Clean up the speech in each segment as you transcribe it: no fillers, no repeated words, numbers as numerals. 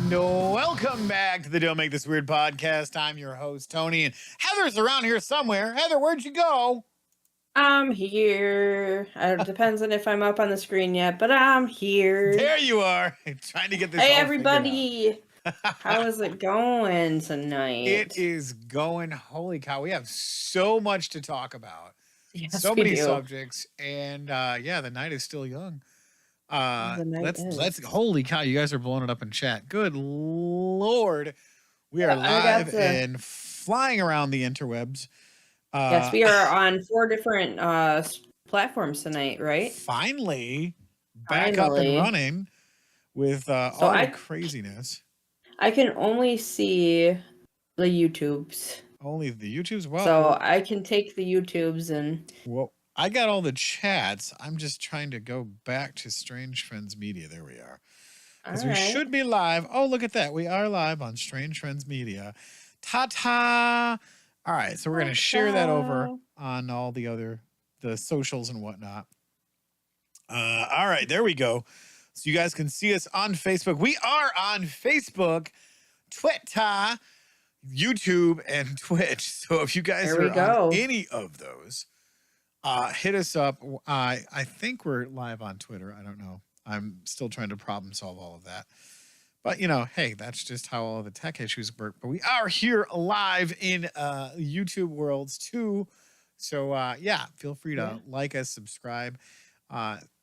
No, welcome back to the Don't Make This Weird podcast. I'm your host, Tony, and Heather's around here somewhere. Heather, where'd you go? I'm here. It depends on if I'm up on the screen yet, but I'm here. There you are. Trying to get this Hey, all everybody. figured How out. is it going tonight? It is going. Holy cow. We have so much to talk about. Yes, So we many do. subjects. And yeah, the night is still young. The night Let's is. holy cow, you guys are blowing it up in chat. Good Lord. We are Yeah, I got live and flying around the interwebs. Yes, we are on 4 different platforms tonight, right? Finally, back up and running with all the craziness. I can only see the YouTubes. Only the YouTubes? Well, so I can take the YouTubes and... Well, I got all the chats. I'm just trying to go back to Strange Friends Media. There we are. Because we should be live. Oh, look at that. We are live on Strange Friends Media. Ta-ta! All right, so we're going to share that over on all the socials and whatnot. All right, there we go. So you guys can see us on Facebook. We are on Facebook, Twitter, YouTube, and Twitch. So if you guys are on any of those, hit us up. I think we're live on Twitter. I don't know. I'm still trying to problem solve all of that. But, you know, hey, that's just how all the tech issues work. But we are here live in YouTube worlds too. So, yeah, feel free to like us, subscribe.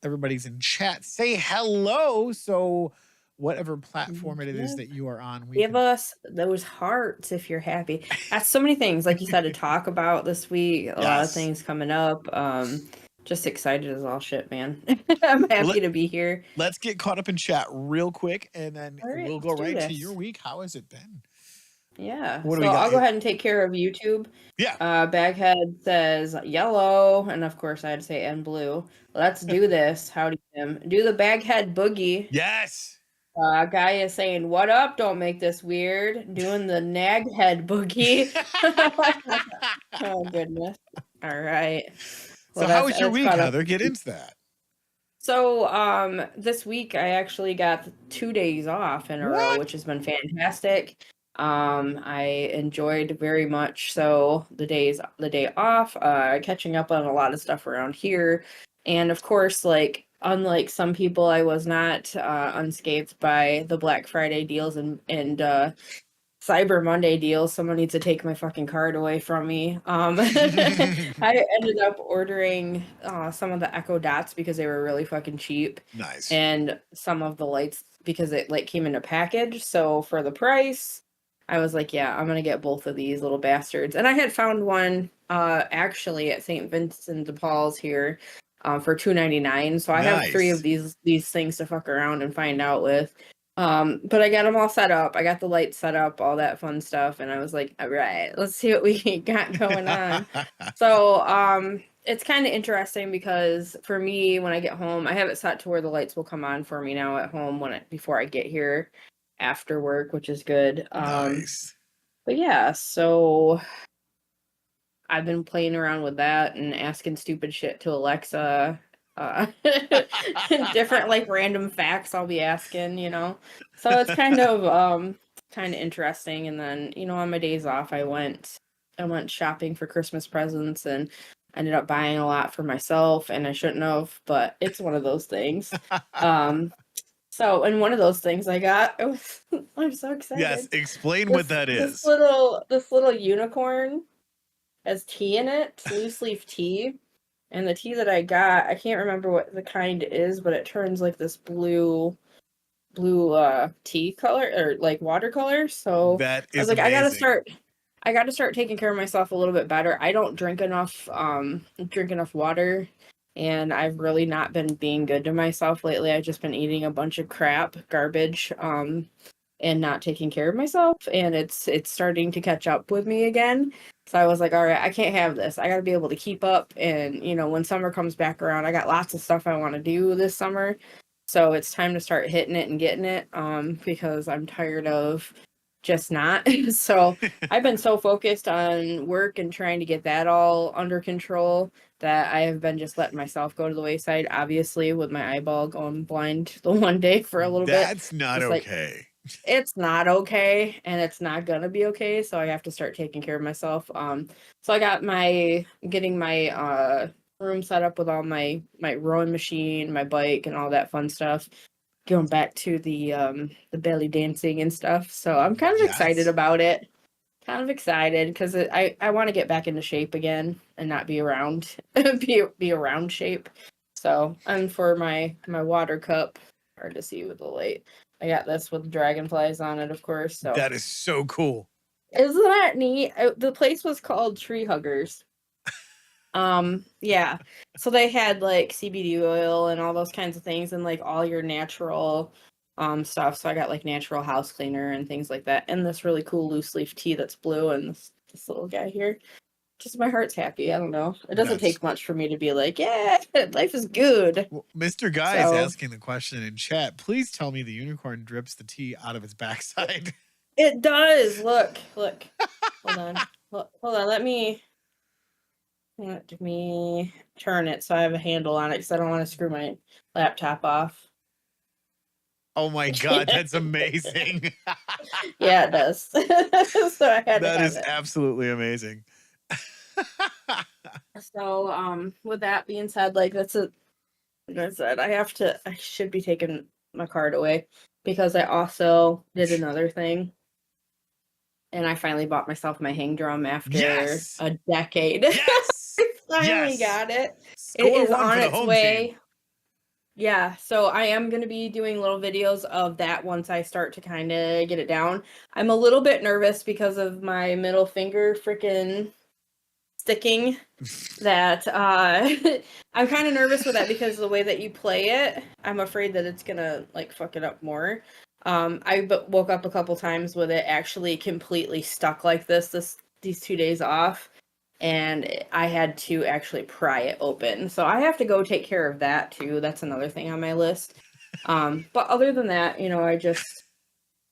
Everybody's in chat. Say hello. So whatever platform it is that you are on. Give us those hearts if you're happy. That's so many things, like you said, to talk about this week. A lot of things coming up. Just excited as all shit, man. I'm happy to be here. Let's get caught up in chat real quick, and then we'll go right to your week. How has it been? Yeah. So I'll go ahead and take care of YouTube. Yeah. Baghead says yellow, and of course I'd say and blue. Let's do this. Howdy, Tim. Do the Baghead boogie. Yes. Guy is saying, what up? Don't make this weird. Doing the nag head boogie. Oh, goodness. All right. Well, so how was your week, Heather? Get into that. So this week I actually got 2 days off in a row, which has been fantastic. I enjoyed very much so the day off, catching up on a lot of stuff around here. And of course, like, unlike some people, I was not unscathed by the Black Friday deals and Cyber Monday deals. Someone needs to take my fucking card away from me. I ended up ordering some of the Echo Dots because they were really fucking cheap. Nice. And some of the lights because it like came in a package. So for the price, I was like, yeah, I'm gonna get both of these little bastards. And I had found one actually at St. Vincent de Paul's here for $2.99. So I have 3 of these things to fuck around and find out with. But I got them all set up. I got the lights set up, all that fun stuff. And I was like, all right, let's see what we got going on. So, it's kind of interesting because for me, when I get home, I have it set to where the lights will come on for me now at home before I get here after work, which is good. Nice. But yeah, so I've been playing around with that and asking stupid shit to Alexa. Different like random facts I'll be asking, you know. So it's kind of interesting. And then, you know, on my days off I went shopping for Christmas presents and ended up buying a lot for myself, and I shouldn't have, but it's one of those things. So and one of those things I got, I'm so excited. Yes, explain what that is. This little unicorn has tea in it, loose leaf tea. And the tea that I got, I can't remember what the kind is, but it turns like this blue tea color or like watercolor. So that is I was like, amazing. I got to start taking care of myself a little bit better. I don't drink enough water, and I've really not been being good to myself lately. I've just been eating a bunch of garbage, and not taking care of myself, and it's starting to catch up with me again. So I was like, all right, I can't have this. I got to be able to keep up. And, you know, when summer comes back around, I got lots of stuff I want to do this summer. So it's time to start hitting it and getting it, because I'm tired of just not. So I've been so focused on work and trying to get that all under control that I have been just letting myself go to the wayside, obviously, with my eyeball going blind the one day for a little bit. That's not okay. it's not okay, and it's not gonna be okay, so I have to start taking care of myself. So I got getting my room set up with all my rowing machine, my bike, and all that fun stuff. Going back to the belly dancing and stuff. So I'm kind of excited Yes. about it. Kind of excited because I want to get back into shape again and not be around be around shape. So, and for my water cup, hard to see with the light. I got this with dragonflies on it, of course. So That is so cool. isn't that neat? The place was called Tree Huggers. Yeah. So they had like CBD oil and all those kinds of things and like all your natural stuff. So I got like natural house cleaner and things like that. And this really cool loose leaf tea that's blue and this little guy here. Just my heart's happy. I don't know. It doesn't That's take much for me to be like, yeah, life is good. well, Mr. Guy is So asking the question in chat. Please tell me the unicorn drips the tea out of its backside. it does. Look. Hold on. Hold on. Let me turn it so I have a handle on it because I don't want to screw my laptop off. Oh my God, that's amazing. Yeah, it does. So I had to That have is it. absolutely amazing. So, with that being said, like like I said, I should be taking my card away because I also did another thing and I finally bought myself my hang drum after Yes. a decade. Yes. I finally Yes. got it. It Score is one on for the its home team. way. Yeah, so I am going to be doing little videos of that once I start to kind of get it down. I'm a little bit nervous because of my middle finger freaking sticking that I'm kind of nervous with that because the way that you play it, I'm afraid that it's going to like fuck it up more. Woke up a couple times with it actually completely stuck like these 2 days off and I had to actually pry it open. So I have to go take care of that too. That's another thing on my list. But other than that, I just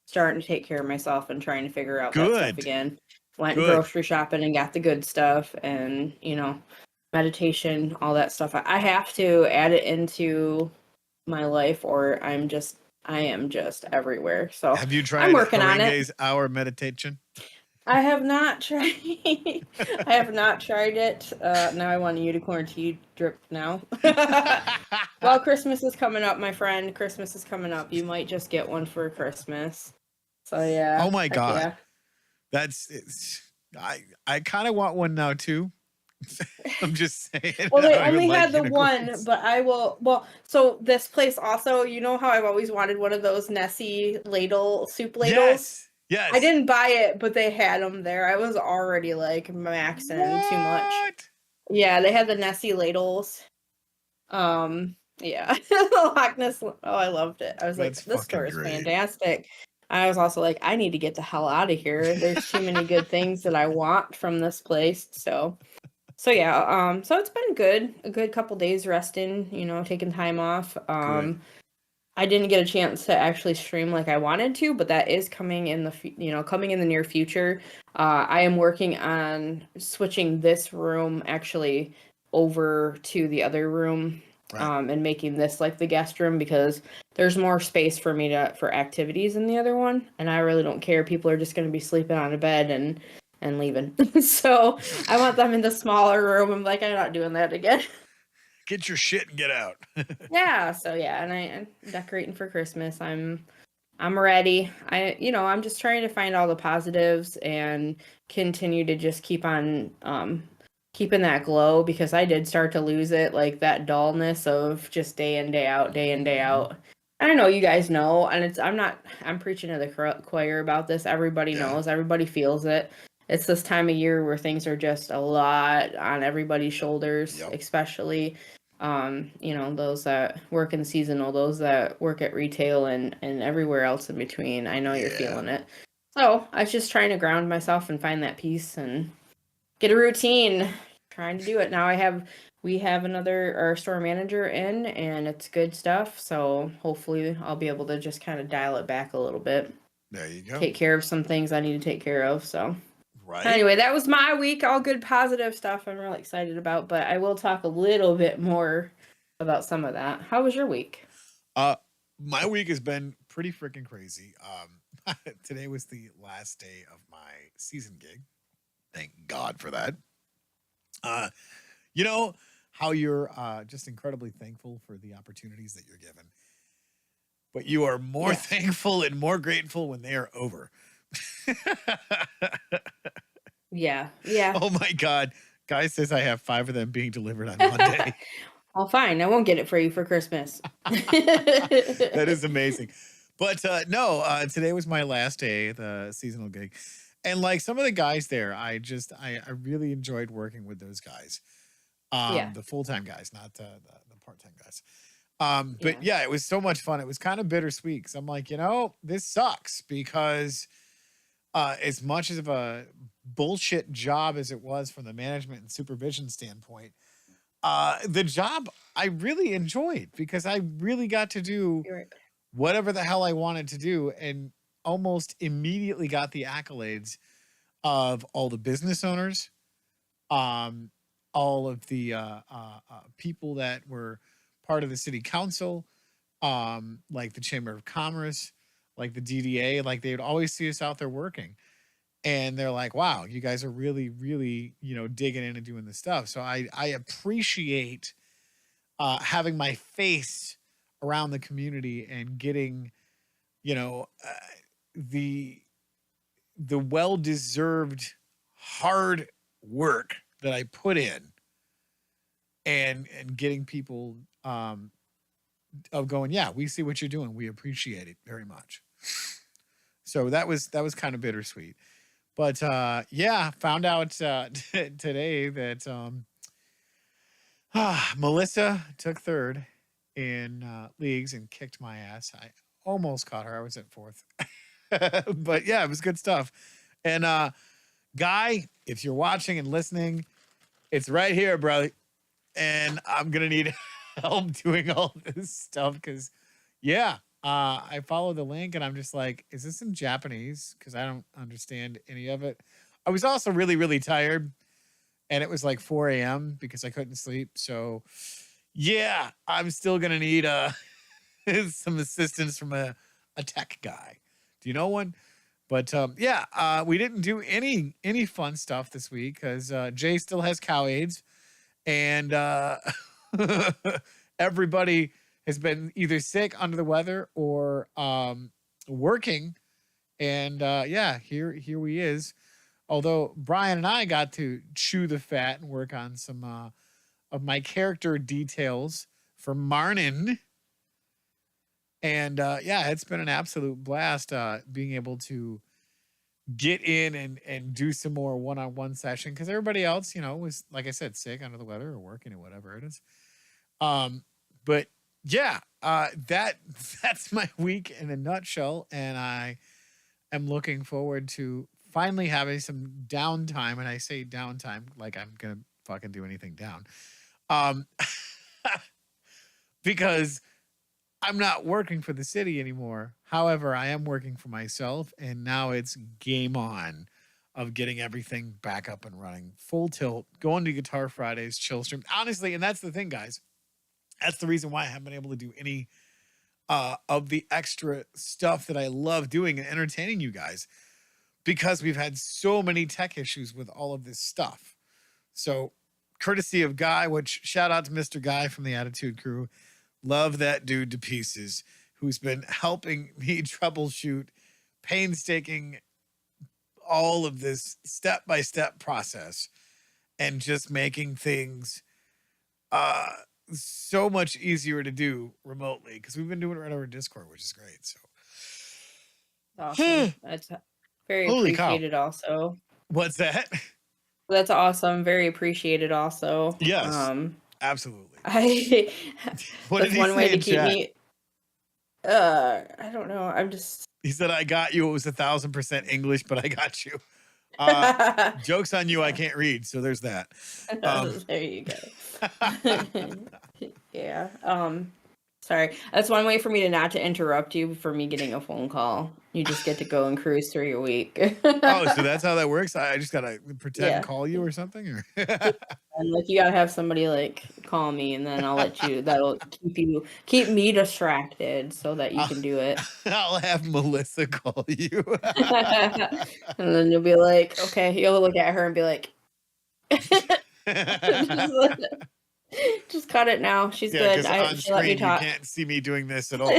starting to take care of myself and trying to figure out that stuff Good. again. Went Good. grocery shopping and got the good stuff and, meditation, all that stuff. I have to add it into my life or I am just everywhere. So Have you I'm tried working on it. Harangue's hour meditation? I have not tried. I have not tried it. Now I want a unicorn tea drip now. Well, Christmas is coming up, my friend. Christmas is coming up. You might just get one for Christmas. So yeah, Oh my heck God. yeah. I kind of want one now too. I'm just saying. Well, they I would only like had the one, unicorns. but I will. Well, so this place also, you know how I've always wanted one of those Nessie soup ladles. Yes. I Yes. didn't buy it, but they had them there. I was already like maxing too much. What? Yeah, they had the Nessie ladles. Yeah. Loch Ness. Oh, I loved it. I was That's like, this store fucking is great. fantastic. I was also like, I need to get the hell out of here. There's too many good things that I want from this place. So yeah, so it's been good. A good couple days resting, taking time off. Good. I didn't get a chance to actually stream like I wanted to, but that is coming in coming in the near future. I am working on switching this room actually over to the other room, Right. and making this like the guest room because there's more space for me for activities in the other one, and I really don't care. People are just going to be sleeping on a bed and leaving. So I want them in the smaller room. I'm like, I'm not doing that again. Get your shit and get out. Yeah, so yeah, and I'm decorating for Christmas. I'm ready. I'm just trying to find all the positives and continue to just keep on keeping that glow because I did start to lose it, like that dullness of just day in, day out, day in, day out. I know you guys know, and I'm preaching to the choir about this. Everybody Yeah. knows, everybody feels it. It's this time of year where things are just a lot on everybody's shoulders, Yep. especially those that work in seasonal, those that work at retail and everywhere else in between. I know you're Yeah. feeling it. So I was just trying to ground myself and find that peace and get a routine. Trying to do it. Now we have our store manager in and it's good stuff. So hopefully I'll be able to just kind of dial it back a little bit. There you go. Take care of some things I need to take care of. So Right. anyway, that was my week. All good, positive stuff I'm really excited about, but I will talk a little bit more about some of that. How was your week? My week has been pretty freaking crazy. Today was the last day of my season gig. Thank God for that. Uh, you know how you're just incredibly thankful for the opportunities that you're given, but you are more Yes. thankful and more grateful when they are over. Yeah. Yeah. Oh my God. Guy says I have 5 of them being delivered on Monday. Well, fine. I won't get it for you for Christmas. That is amazing. But no, today was my last day, the seasonal gig. And like some of the guys there, I really enjoyed working with those guys. Yeah. The full-time guys, not the part-time guys. But Yeah. yeah, it was so much fun. It was kind of bittersweet because I'm like, this sucks because as much of a bullshit job as it was from the management and supervision standpoint, the job I really enjoyed because I really got to do You're right. whatever the hell I wanted to do and almost immediately got the accolades of all the business owners, um, all of the people that were part of the city council, like the Chamber of Commerce, like the DDA, like they would always see us out there working. And they're like, wow, you guys are really, really, digging in and doing this stuff. So I appreciate having my face around the community and getting, you know, uh, the well-deserved hard work that I put in and getting people of going, yeah, we see what you're doing. We appreciate it very much. So that was kind of bittersweet. But yeah, found out today that Melissa took third in leagues and kicked my ass. I almost caught her. I was at fourth. But yeah, it was good stuff. And Guy, if you're watching and listening, it's right here, brother. And I'm going to need help doing all this stuff because, yeah, I follow the link and I'm just like, is this in Japanese? Because I don't understand any of it. I was also really, really tired. And it was like 4 a.m. because I couldn't sleep. So, yeah, I'm still going to need some assistance from a tech guy. Do you know one? But yeah, we didn't do any fun stuff this week because Jay still has cow AIDS, and everybody has been either sick, under the weather, or working. And yeah, here he is. Although Brian and I got to chew the fat and work on some of my character details for Marnin. And yeah, it's been an absolute blast being able to get in and do some more one-on-one session because everybody else, was, like I said, sick, under the weather, or working, or whatever it is. But yeah, that's my week in a nutshell, and I am looking forward to finally having some downtime. And I say downtime like I'm gonna fucking do anything down, because I'm not working for the city anymore. However, I am working for myself, and now it's game on of getting everything back up and running, full tilt, going to Guitar Fridays, chill stream. Honestly, and that's the thing, guys. That's the reason why I haven't been able to do any of the extra stuff that I love doing and entertaining you guys, because we've had so many tech issues with all of this stuff. So, courtesy of Guy, which shout out to Mr. Guy from the Attitude Crew. Love that dude to pieces, who's been helping me troubleshoot, painstaking, all of this step-by-step process, and just making things so much easier to do remotely, because we've been doing it right over Discord, which is great. So Awesome. That's very holy cow. appreciated also. What's that? That's awesome. Very appreciated also. Yes, absolutely. What That's did he one say way to in keep chat? me I don't know. I'm just He said, I got you. It was 1,000% English, but I got you. Joke's on you. I can't read. So there's that. There you go. Yeah. Sorry. That's one way for me to not to interrupt you for me getting a phone call. You just get to go and cruise through your week. Oh, so that's how that works? I just gotta pretend Yeah. call you or something? Or Yeah, and, like, you gotta have somebody, like, call me, and then I'll let you that'll keep me distracted so that you I'll can do it. I'll have Melissa call you. And then you'll be like, "Okay." You'll look at her and be like, "Just just cut it now. She's Yeah, good. because I on she let me screen, you talk." can't see me doing this at all.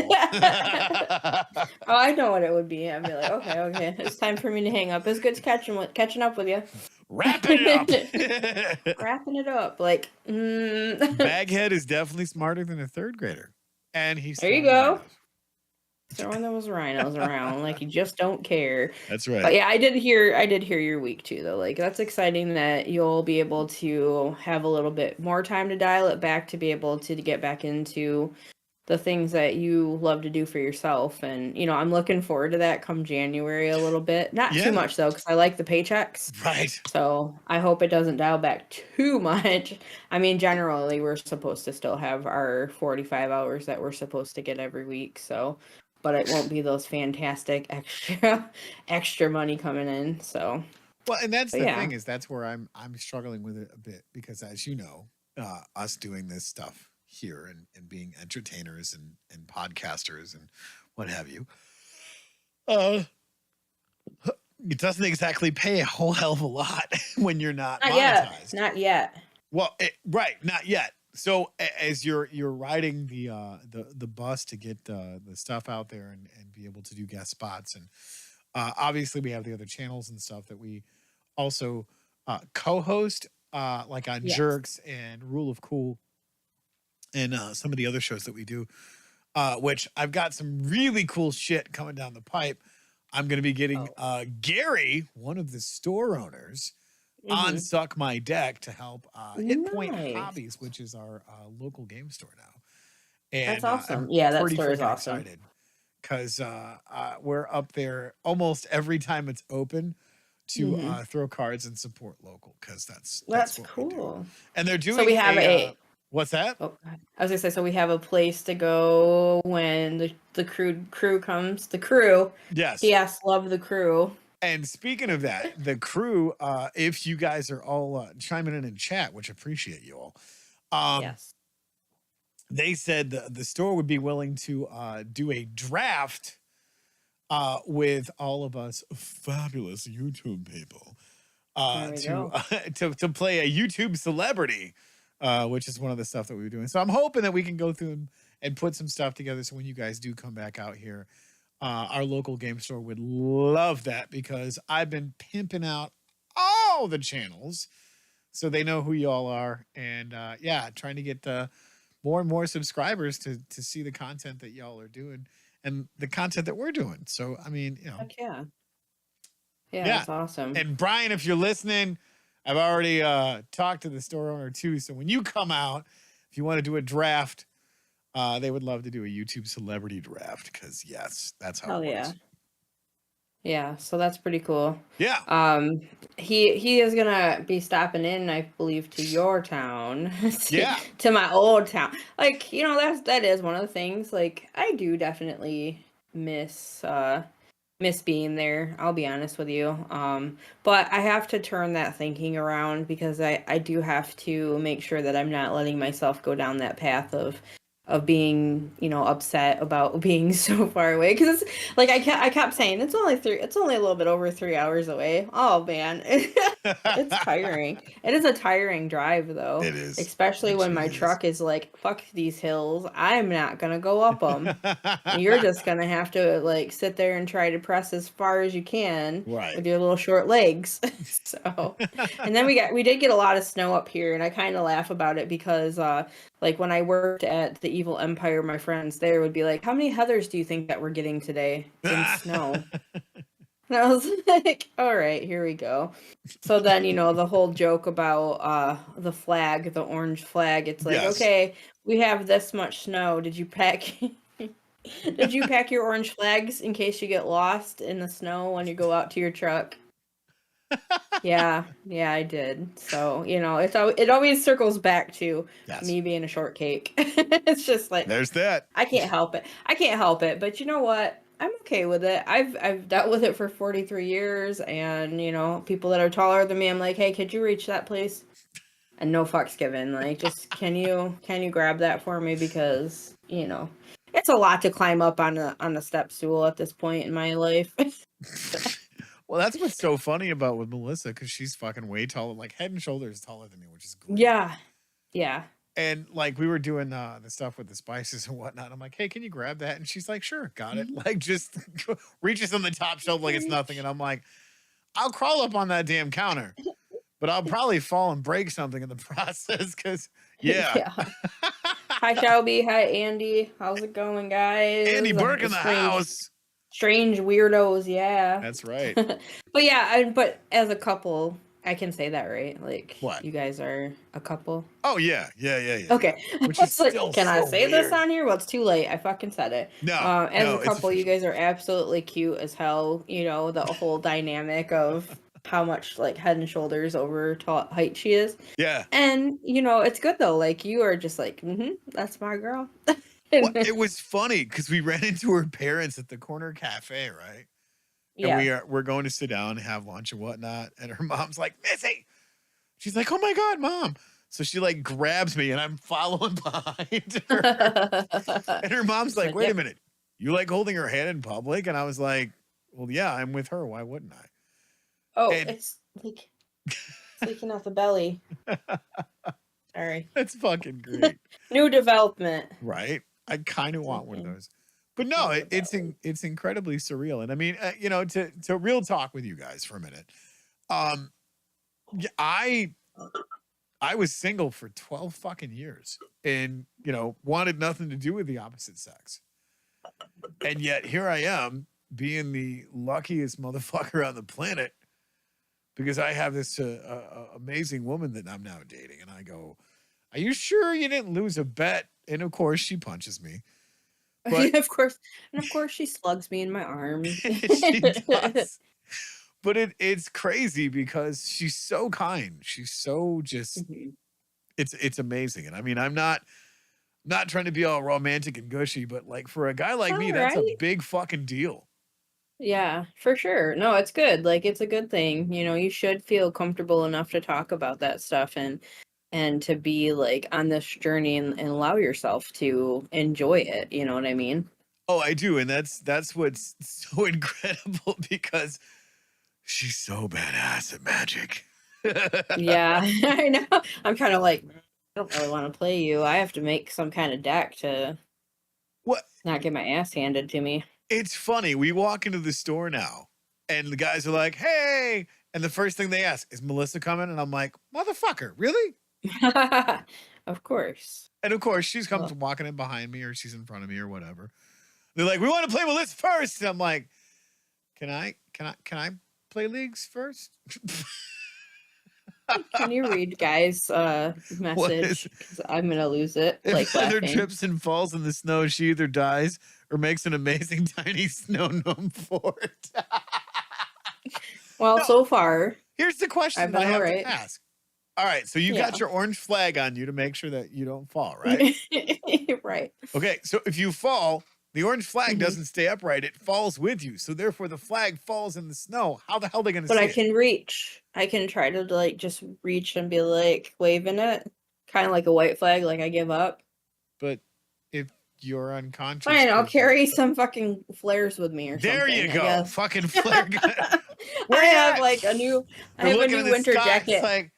Oh, I know what it would be. I'd be like, "Okay, okay. It's time for me to hang up. It's good catching up with you." Wrapping it up. Wrapping it up, like, Baghead is definitely smarter than a third grader, and he's there you throwing go. rhinos. Throwing those rhinos around like you just don't care. That's But right. yeah, I did hear your week too though. Like that's exciting that you'll be able to have a little bit more time to dial it back to be able to get back into the things that you love to do for yourself. And I'm looking forward to that come January a little bit. Not too Yeah, much though, because I like the paychecks. right. So I hope it doesn't dial back too much. I mean, generally we're supposed to still have our 45 hours that we're supposed to get every week. So, but it won't be those fantastic extra money coming in. So, Well, and that's but the yeah, thing is that's where I'm struggling with it a bit because as you know, us doing this stuff here and being entertainers and podcasters and what have you, uh, it doesn't exactly pay a whole hell of a lot when you're not not yet, monetized. not yet. Well, right, not yet. So as you're riding the bus to get the stuff out there and be able to do guest spots and obviously we have the other channels and stuff that we also co-host like on Yes. Jerks and Rule of Cool and some of the other shows that we do, which I've got some really cool shit coming down the pipe. I'm going to be getting Oh. Gary, one of the store owners, on Mm-hmm. Suck My Deck to help Hit Point Nice. Hobbies, which is our local game store now. That's And awesome. I'm Yeah, that pretty store is freaking awesome. excited because we're up there almost every time it's open to Mm-hmm. throw cards and support local because that's That's what we do. cool. And they're So we doing have a a what's that? Oh, I was gonna say, so we have a place to go when the crew comes. The crew. Yes. P.S. Love the crew. And speaking of that, the crew, if you guys are all chiming in chat, which appreciate you all, um, Yes. they said the store would be willing to do a draft with all of us fabulous YouTube people There we to, go. to play a YouTube celebrity, which is one of the stuff that we were doing. So I'm hoping that we can go through and put some stuff together. So when you guys do come back out here, our local game store would love that because I've been pimping out all the channels so they know who y'all are. And yeah, trying to get more and more subscribers to see the content that y'all are doing and the content that we're doing. So, I mean, Heck yeah. Yeah, yeah. that's awesome. And Brian, if you're listening, I've already talked to the store owner too. So when you come out, if you want to do a draft, they would love to do a YouTube celebrity draft because yes, that's how Hell it yeah. works. Yeah, so that's pretty cool. Yeah. He is gonna be stopping in, I believe, to your town, Yeah. to my old town. Like, that is one of the things. Like, I do definitely miss being there. I'll be honest with you. But I have to turn that thinking around because I do have to make sure that I'm not letting myself go down that path of being upset about being so far away because it's like I kept saying it's only a little bit over 3 hours away. Oh man. It's tiring. It is a tiring drive though, It is. especially It when my truly is. truck is like, fuck these hills, I'm not gonna go up them. You're just gonna have to like sit there and try to press as far as you can Right. with your little short legs. So, and then we did get a lot of snow up here, and I kind of laugh about it because like when I worked at the Evil Empire, my friends there would be like, "How many heathers do you think that we're getting today in snow?" And I was like, "All right, here we go." So then, the whole joke about the flag, the orange flag, it's like, Yes. "Okay, we have this much snow. Did you pack did you pack your orange flags in case you get lost in the snow when you go out to your truck?" Yeah, I did. So, it always circles back to Yes. me being a shortcake. It's just like There's that. I can't help it. I can't help it. But you know what? I'm okay with it. I've dealt with it for 43 years, and people that are taller than me, I'm like, hey, could you reach that, please? And no fucks given. Like, just can you grab that for me, because it's a lot to climb up on a step stool at this point in my life. Well, that's what's so funny about with Melissa, because she's fucking way taller, like head and shoulders taller than me, which is great. Yeah, yeah. And like we were doing the stuff with the spices and whatnot. I'm like, hey, can you grab that? And she's like, sure, got it. Like just reaches on the top shelf like it's nothing. And I'm like, I'll crawl up on that damn counter, but I'll probably fall and break something in the process. Cause yeah. Yeah. Hi Shelby, hi Andy. How's it going, guys? Andy Burke in the house. Strange weirdos, yeah. That's right. But yeah, but as a couple, I can say that, right? Like, what? You guys are a couple? Oh yeah. Okay. Which is like, still can I say weird. this on here? Well, it's too late. I fucking said it. No. As a couple, you guys are absolutely cute as hell. The whole dynamic of how much like head and shoulders over height she is. Yeah. And it's good though. Like, you are just like, that's my girl. Well, it was funny because we ran into her parents at the corner cafe, right? Yeah. And we're going to sit down and have lunch and whatnot. And her mom's like, Missy. She's like, oh my God, Mom. So she like grabs me and I'm following behind her. And her mom's like, wait a minute. You like holding her hand in public? And I was like, well, yeah, I'm with her. Why wouldn't I? Oh, it's leaking out the belly. Sorry. That's fucking great. New development. Right? I kind of want one of those. But no, it's incredibly surreal. And I mean, to real talk with you guys for a minute. I was single for 12 fucking years and, wanted nothing to do with the opposite sex. And yet here I am being the luckiest motherfucker on the planet because I have this amazing woman that I'm now dating. And I go, are you sure you didn't lose a bet? And of course she punches me. But, of course she slugs me in my arm. She does. But it's crazy because she's so kind. She's so just it's amazing. And I mean, I'm not trying to be all romantic and gushy, but like for a guy like me, that's a big fucking deal. Yeah, for sure. No, it's good. Like, it's a good thing. You should feel comfortable enough to talk about that stuff and to be like on this journey and allow yourself to enjoy it. You know what I mean? Oh, I do. And that's what's so incredible because she's so badass at magic. Yeah, I know. I'm kind of like, I don't really want to play you. I have to make some kind of deck to not get my ass handed to me. It's funny. We walk into the store now and the guys are like, hey. And the first thing they ask, is Melissa coming? And I'm like, motherfucker, really? Of course. And of course, she's comes walking in behind me or she's in front of me or whatever. They're like, we want to play Melissa first. And I'm like, can I play leagues first? Can you read Guy's message? Because I'm gonna lose it. If like Heather laughing. trips and falls in the snow, she either dies or makes an amazing tiny snow gnome fort. Well, so far, here's the question I have to ask. All right, so you got your orange flag on you to make sure that you don't fall, right? Right. Okay, so if you fall, the orange flag doesn't stay upright. It falls with you. So therefore, the flag falls in the snow. How the hell are they going to see it? But I can reach. I can try to like just reach and be like waving it. Kind of like a white flag, like I give up. But if you're unconscious. Fine, I'll carry some fucking flares with me or something. There you go. Fucking flare gun. I have like a new winter jacket. It's like,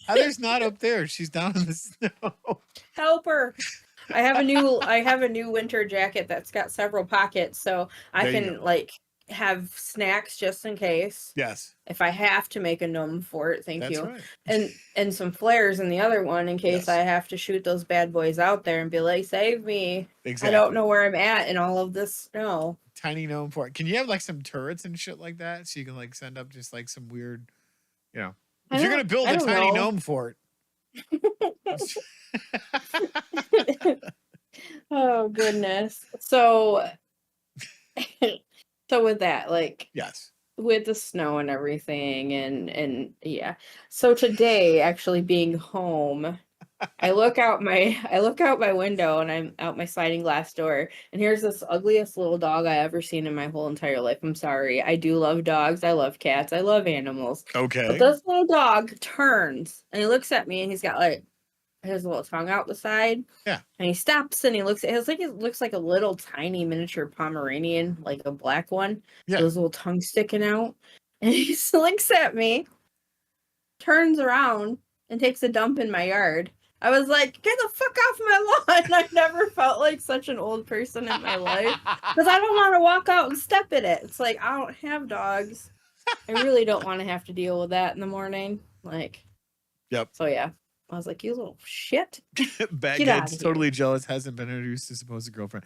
Heather's not up there. She's down in the snow. Help her. I have a new winter jacket that's got several pockets, so I can like have snacks just in case. Yes. If I have to make a gnome fort, thank That's you. Right. And some flares in the other one in case I have to shoot those bad boys out there and be like, save me. Exactly. I don't know where I'm at in all of this snow. Tiny gnome fort. Can you have like some turrets and shit like that so you can like send up just like some weird, if you're gonna build a tiny gnome fort. Oh goodness. So with that, like, yes, with the snow and everything, and yeah. So today, actually being home, I look out my window and I'm out my sliding glass door, and here's this ugliest little dog I ever seen in my whole entire life. I'm sorry. I do love dogs. I love cats. I love animals. But Okay. this little dog turns and he looks at me and he's got like his little tongue out the side. Yeah. And he stops and he looks at it looks like a little tiny miniature Pomeranian, like a black one, Yeah. with his little tongue sticking out. And he just looks at me, turns around, and takes a dump in my yard. I was like, get the fuck off my lawn. I've never felt like such an old person in my life. Because I don't want to walk out and step in it. It's like, I don't have dogs. I really don't want to have to deal with that in the morning. Like, Yep. so yeah. I was like, you little shit. Baghead's totally jealous, hasn't been introduced to supposed girlfriend.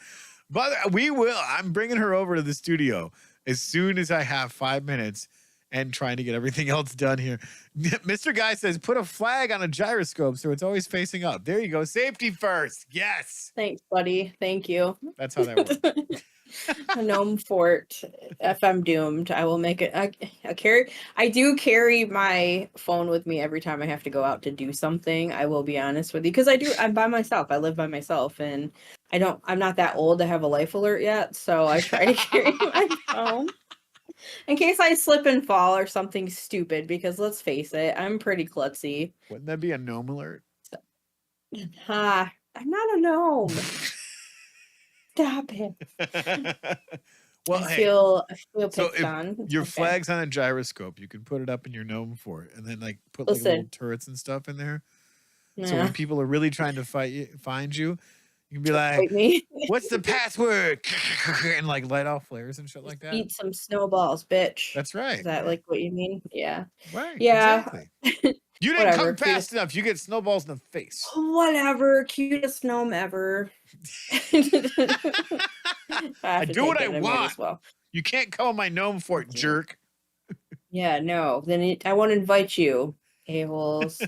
But we will. I'm bringing her over to the studio as soon as I have 5 minutes and trying to get everything else done here. Mr. Guy says, put a flag on a gyroscope so it's always facing up. There you go. Safety first. Yes. Thanks, buddy. Thank you. That's how that works. A gnome fort. If I'm doomed, I will make it a carry. I do carry my phone with me every time I have to go out to do something. I will be honest with you, because I'm by myself. I live by myself, and I'm not that old to have a life alert yet, so I try to carry my phone in case I slip and fall or something stupid, because let's face it, I'm pretty klutzy. Wouldn't that be a gnome alert? Ha, I'm not a gnome. Stop it. Well, I feel picked so if on. your Okay. flag's on a gyroscope, you can put it up in your gnome fort and then like put like little turrets and stuff in there. Yeah. So when people are really trying to find you, you can be like, Fight me. what's the password? And like light off flares and shit like that. Eat some snowballs, bitch. That's right. Is that like what you mean? Yeah. Right. Yeah. Exactly. You didn't Whatever, come fast enough. You get snowballs in the face. Whatever. Cutest gnome ever. I do what I want. As well. You can't call my gnome fort, jerk. Yeah, no. Then I won't invite you, a-holes.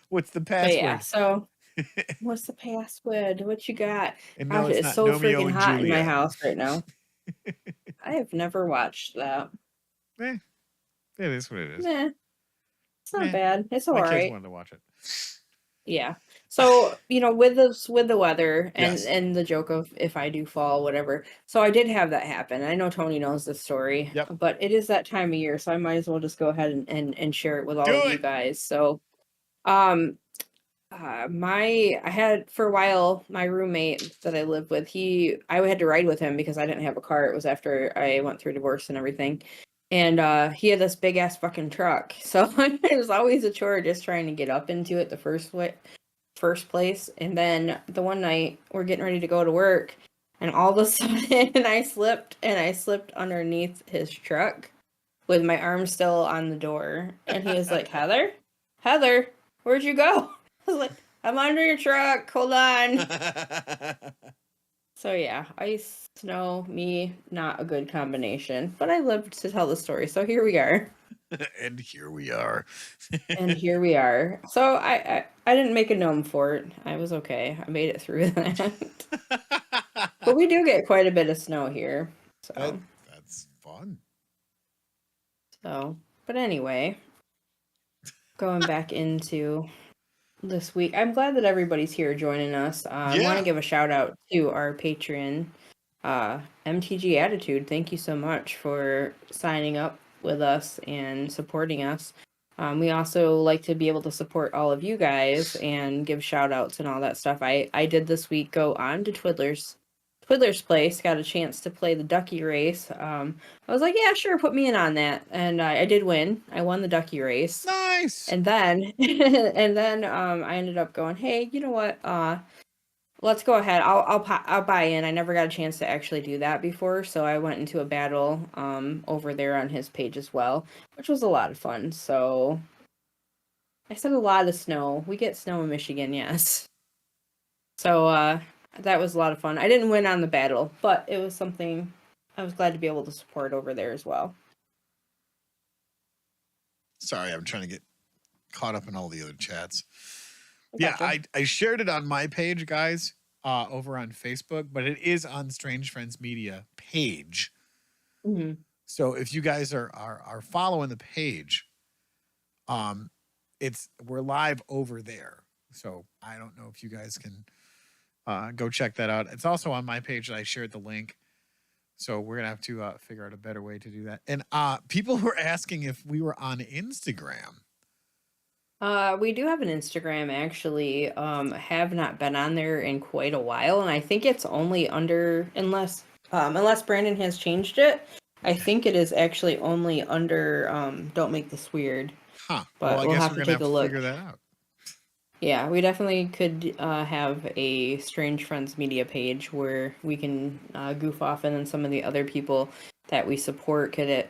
What's the password? But yeah, so what's the password? What you got? And no, Gosh, it's it's so Romeo freaking and hot in my Juliet. house right now. I have never watched that. It is what it is. Nah, it's not bad. It's all my right. kids wanted to watch it. Yeah. So, with the weather Yes. and the joke of if I do fall, whatever. So I did have that happen. I know Tony knows this story, but it is that time of year, so I might as well just go ahead and share it with all of you guys. So, I had for a while my roommate that I lived with, I had to ride with him because I didn't have a car. It was after I went through divorce and everything. And he had this big ass fucking truck. So it was always a chore just trying to get up into it the first place. And then the one night we're getting ready to go to work, and all of a sudden I slipped underneath his truck with my arm still on the door. And he was like, Heather, where'd you go? I was like, I'm under your truck. Hold on. So yeah, ice, snow, me, not a good combination. But I lived to tell the story. So here we are. And here we are. And here we are. So I didn't make a gnome fort. I was okay. I made it through that. But we do get quite a bit of snow here. So that's fun. So, but anyway, going back into this week, I'm glad that everybody's here joining us. I want to give a shout out to our Patreon, MTG Attitude. Thank you so much for signing up with us and supporting us. We also like to be able to support all of you guys and give shout outs and all that stuff. I did this week go on to Twiddler's place, got a chance to play the ducky race. I was like, yeah, sure, put me in on that. And I did win. I won the ducky race. Nice. And then I ended up going, hey, you know what? Let's go ahead. I'll buy in. I never got a chance to actually do that before, so I went into a battle over there on his page as well, which was a lot of fun. So I said a lot of snow. We get snow in Michigan, yes. So that was a lot of fun. I didn't win on the battle, but it was something I was glad to be able to support over there as well. Sorry, I'm trying to get caught up in all the other chats. I shared it on my page, guys, over on Facebook, but it is on Strange Friends Media page. Mm-hmm. So if you guys are following the page, we're live over there. So I don't know if you guys can go check that out. It's also on my page that I shared the link. So we're gonna have to figure out a better way to do that. And people were asking if we were on Instagram. We do have an Instagram actually. Have not been on there in quite a while, and I think it's only under unless Brandon has changed it. I think it is actually only under Don't Make This Weird. Huh. Well, But I we'll guess have we're to gonna take have a to look. figure that out. Yeah, we definitely could have a Strange Friends Media page where we can goof off, and then some of the other people that we support could,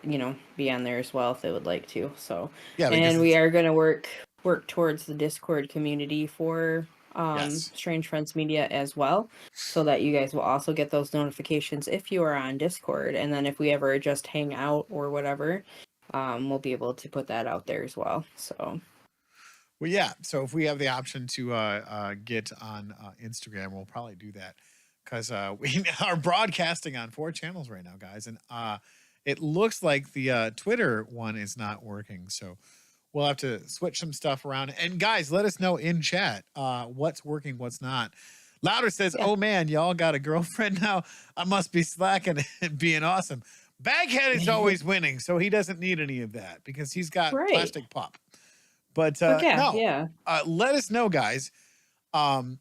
be on there as well if they would like to. So, Yeah, because and we are going to work towards the Discord community for yes. Strange Friends Media as well, so that you guys will also get those notifications if you are on Discord, and then if we ever just hang out or whatever, we'll be able to put that out there as well. So. Well, yeah. So if we have the option to get on Instagram, we'll probably do that because we are broadcasting on 4 channels right now, guys, and it looks like the Twitter one is not working. So we'll have to switch some stuff around. And guys, let us know in chat what's working, what's not. Louder says, Yeah. "Oh man, y'all got a girlfriend now. I must be slacking and being awesome." Baghead is always winning, so he doesn't need any of that because he's got Right. plastic pop. But Yeah, no, yeah. let us know, guys. Um,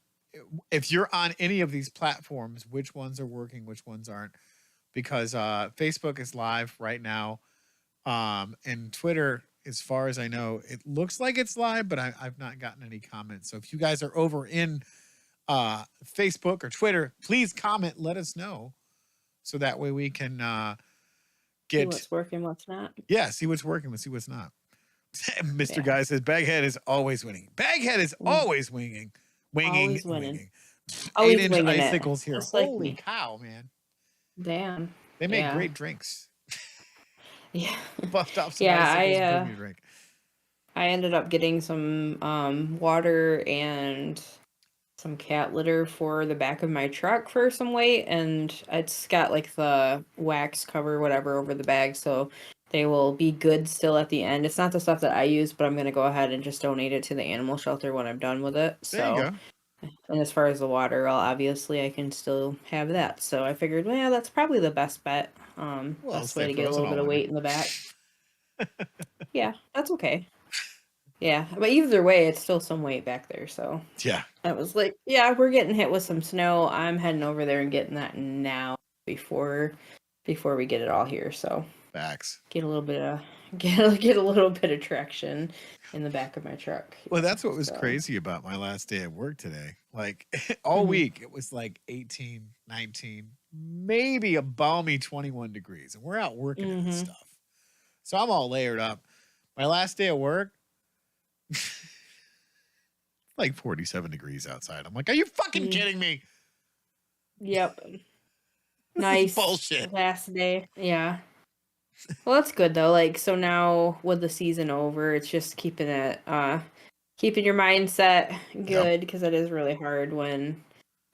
if you're on any of these platforms, which ones are working, which ones aren't, because Facebook is live right now, and Twitter, as far as I know, it looks like it's live, but I've not gotten any comments. So if you guys are over in Facebook or Twitter, please comment, let us know, so that way we can See what's working, what's not. Yeah, see what's working, see what's not. Mr. Yeah. Guy says Baghead is always winning. Baghead is always winging. Always winning. 8-inch winging it, icicles here. just like Holy me. cow, man. Damn. They make Yeah. great drinks. Yeah. Buffed off some Yeah, icicles and put me a drink. I ended up getting some water and some cat litter for the back of my truck for some weight, and it's got like the wax cover, whatever, over the bag, so they will be good still at the end. It's not the stuff that I use, but I'm going to go ahead and just donate it to the animal shelter when I'm done with it. There you go. And as far as the water, well, obviously I can still have that. So I figured, well, yeah, that's probably the best bet. Best way to get a little bit of weight in the back. Yeah, that's okay. Yeah, but either way, it's still some weight back there. So yeah, I was like, yeah, we're getting hit with some snow. I'm heading over there and getting that now before we get it all here. So facts. Get a little bit of traction in the back of my truck. Well, that's what was crazy about my last day at work today. Like all week, it was like 18, 19, maybe a balmy 21 degrees. And we're out working in this stuff. So I'm all layered up. My last day of work, like 47 degrees outside. I'm like, are you fucking kidding me? Yep. This nice is bullshit. Last day. Yeah. Well, that's good though. Like, so now with the season over, it's just keeping your mindset good, because it is really hard when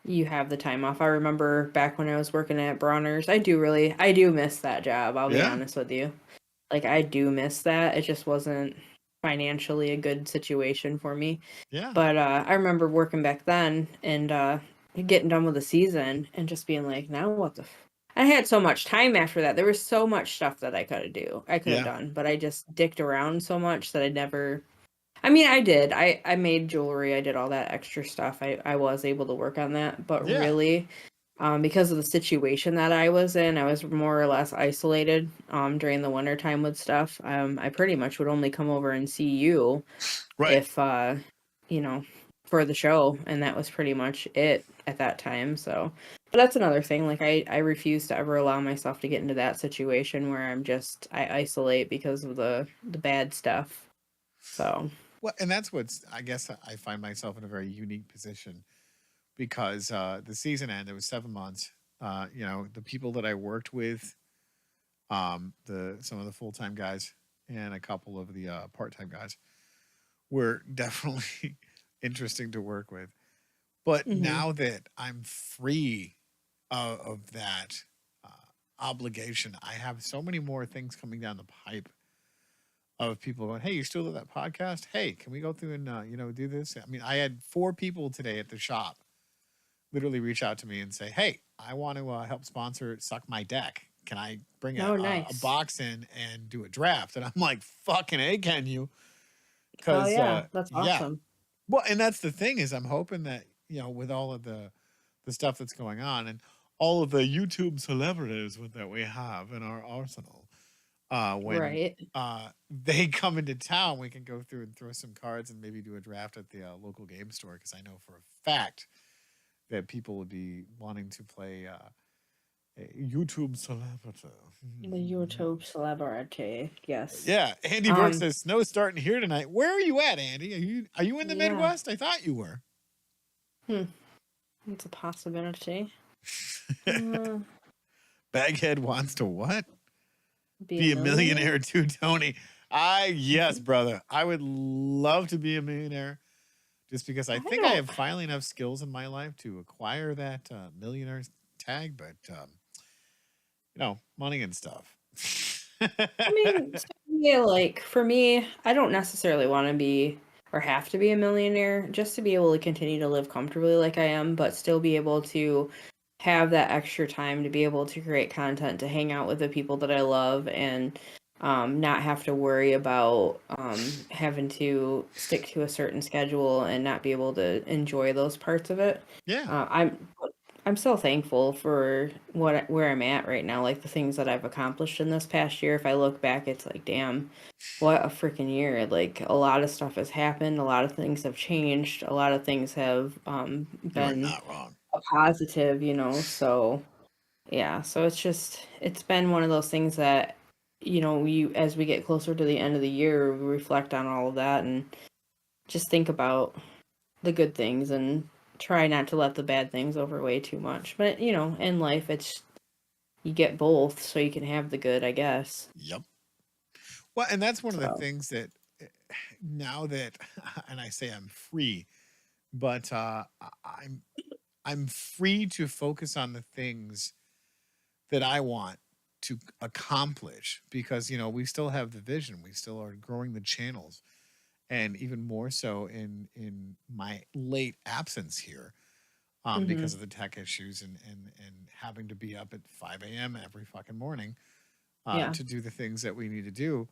you have the time off. I remember back when I was working at Bronner's, I do miss that job. I'll be honest with you. Like, I do miss that. It just wasn't financially a good situation for me. Yeah. But I remember working back then and getting done with the season and just being like, now what the I had so much time after that. There was so much stuff that I could have done, but I just dicked around so much that I mean, I did. I made jewelry. I did all that extra stuff. I was able to work on that, but really, because of the situation that I was in, I was more or less isolated during the winter time with stuff. I pretty much would only come over and see you if for the show, and that was pretty much it at that time. So, but that's another thing. Like, I refuse to ever allow myself to get into that situation where I isolate because of the bad stuff. So, well, and that's I guess I find myself in a very unique position, because the season ended. It was 7 months. The people that I worked with, some of the full-time guys and a couple of the part-time guys, were definitely interesting to work with. But now that I'm free of that, obligation. I have so many more things coming down the pipe of people going, "Hey, you still do that podcast? Hey, can we go through and do this?" I mean, I had 4 people today at the shop literally reach out to me and say, "Hey, I want to help sponsor Suck My Deck. Can I bring Oh, a nice. box in and do a draft?" And I'm like, "Fucking A, can you?" Oh, Because yeah. That's yeah, awesome. well, and that's the thing is, I'm hoping that with all of the stuff that's going on and all of the YouTube celebrities that we have in our arsenal, when Right. they come into town, we can go through and throw some cards and maybe do a draft at the local game store, because I know for a fact that people would be wanting to play a YouTube celebrity. The YouTube celebrity. Yes. Yeah, Andy Burke Um, says snow's starting here tonight. Where are you at, Andy? Are you in the yeah. Midwest? I thought you were. Hmm. That's a possibility. Uh, Baghead wants to what? be a Be a millionaire? millionaire too, Tony. Yes, brother. I would love to be a millionaire, just because I I think I don't. have finally enough skills in my life to acquire that millionaire tag, but money and stuff. I mean, yeah, like for me, I don't necessarily want to be or have to be a millionaire just to be able to continue to live comfortably like I am, but still be able to have that extra time to be able to create content, to hang out with the people that I love, and not have to worry about having to stick to a certain schedule and not be able to enjoy those parts of it. Yeah, I'm so thankful for where I'm at right now, like the things that I've accomplished in this past year. If I look back, it's like, damn, what a freaking year. Like a lot of stuff has happened, a lot of things have changed, a lot of things have you are been not wrong. a positive, so yeah, so it's been one of those things that we as we get closer to the end of the year, we reflect on all of that and just think about the good things and try not to let the bad things overweigh too much. But, in life, it's you get both so you can have the good, I guess. Yep. Well, and that's one of the So, things that now that, and I say I'm free, but I'm free to focus on the things that I want to accomplish, because we still have the vision, we still are growing the channels, and even more so in my late absence here, because mhm. of the tech issues and having to be up at 5 a.m. every fucking morning Yeah. to do the things that we need to do.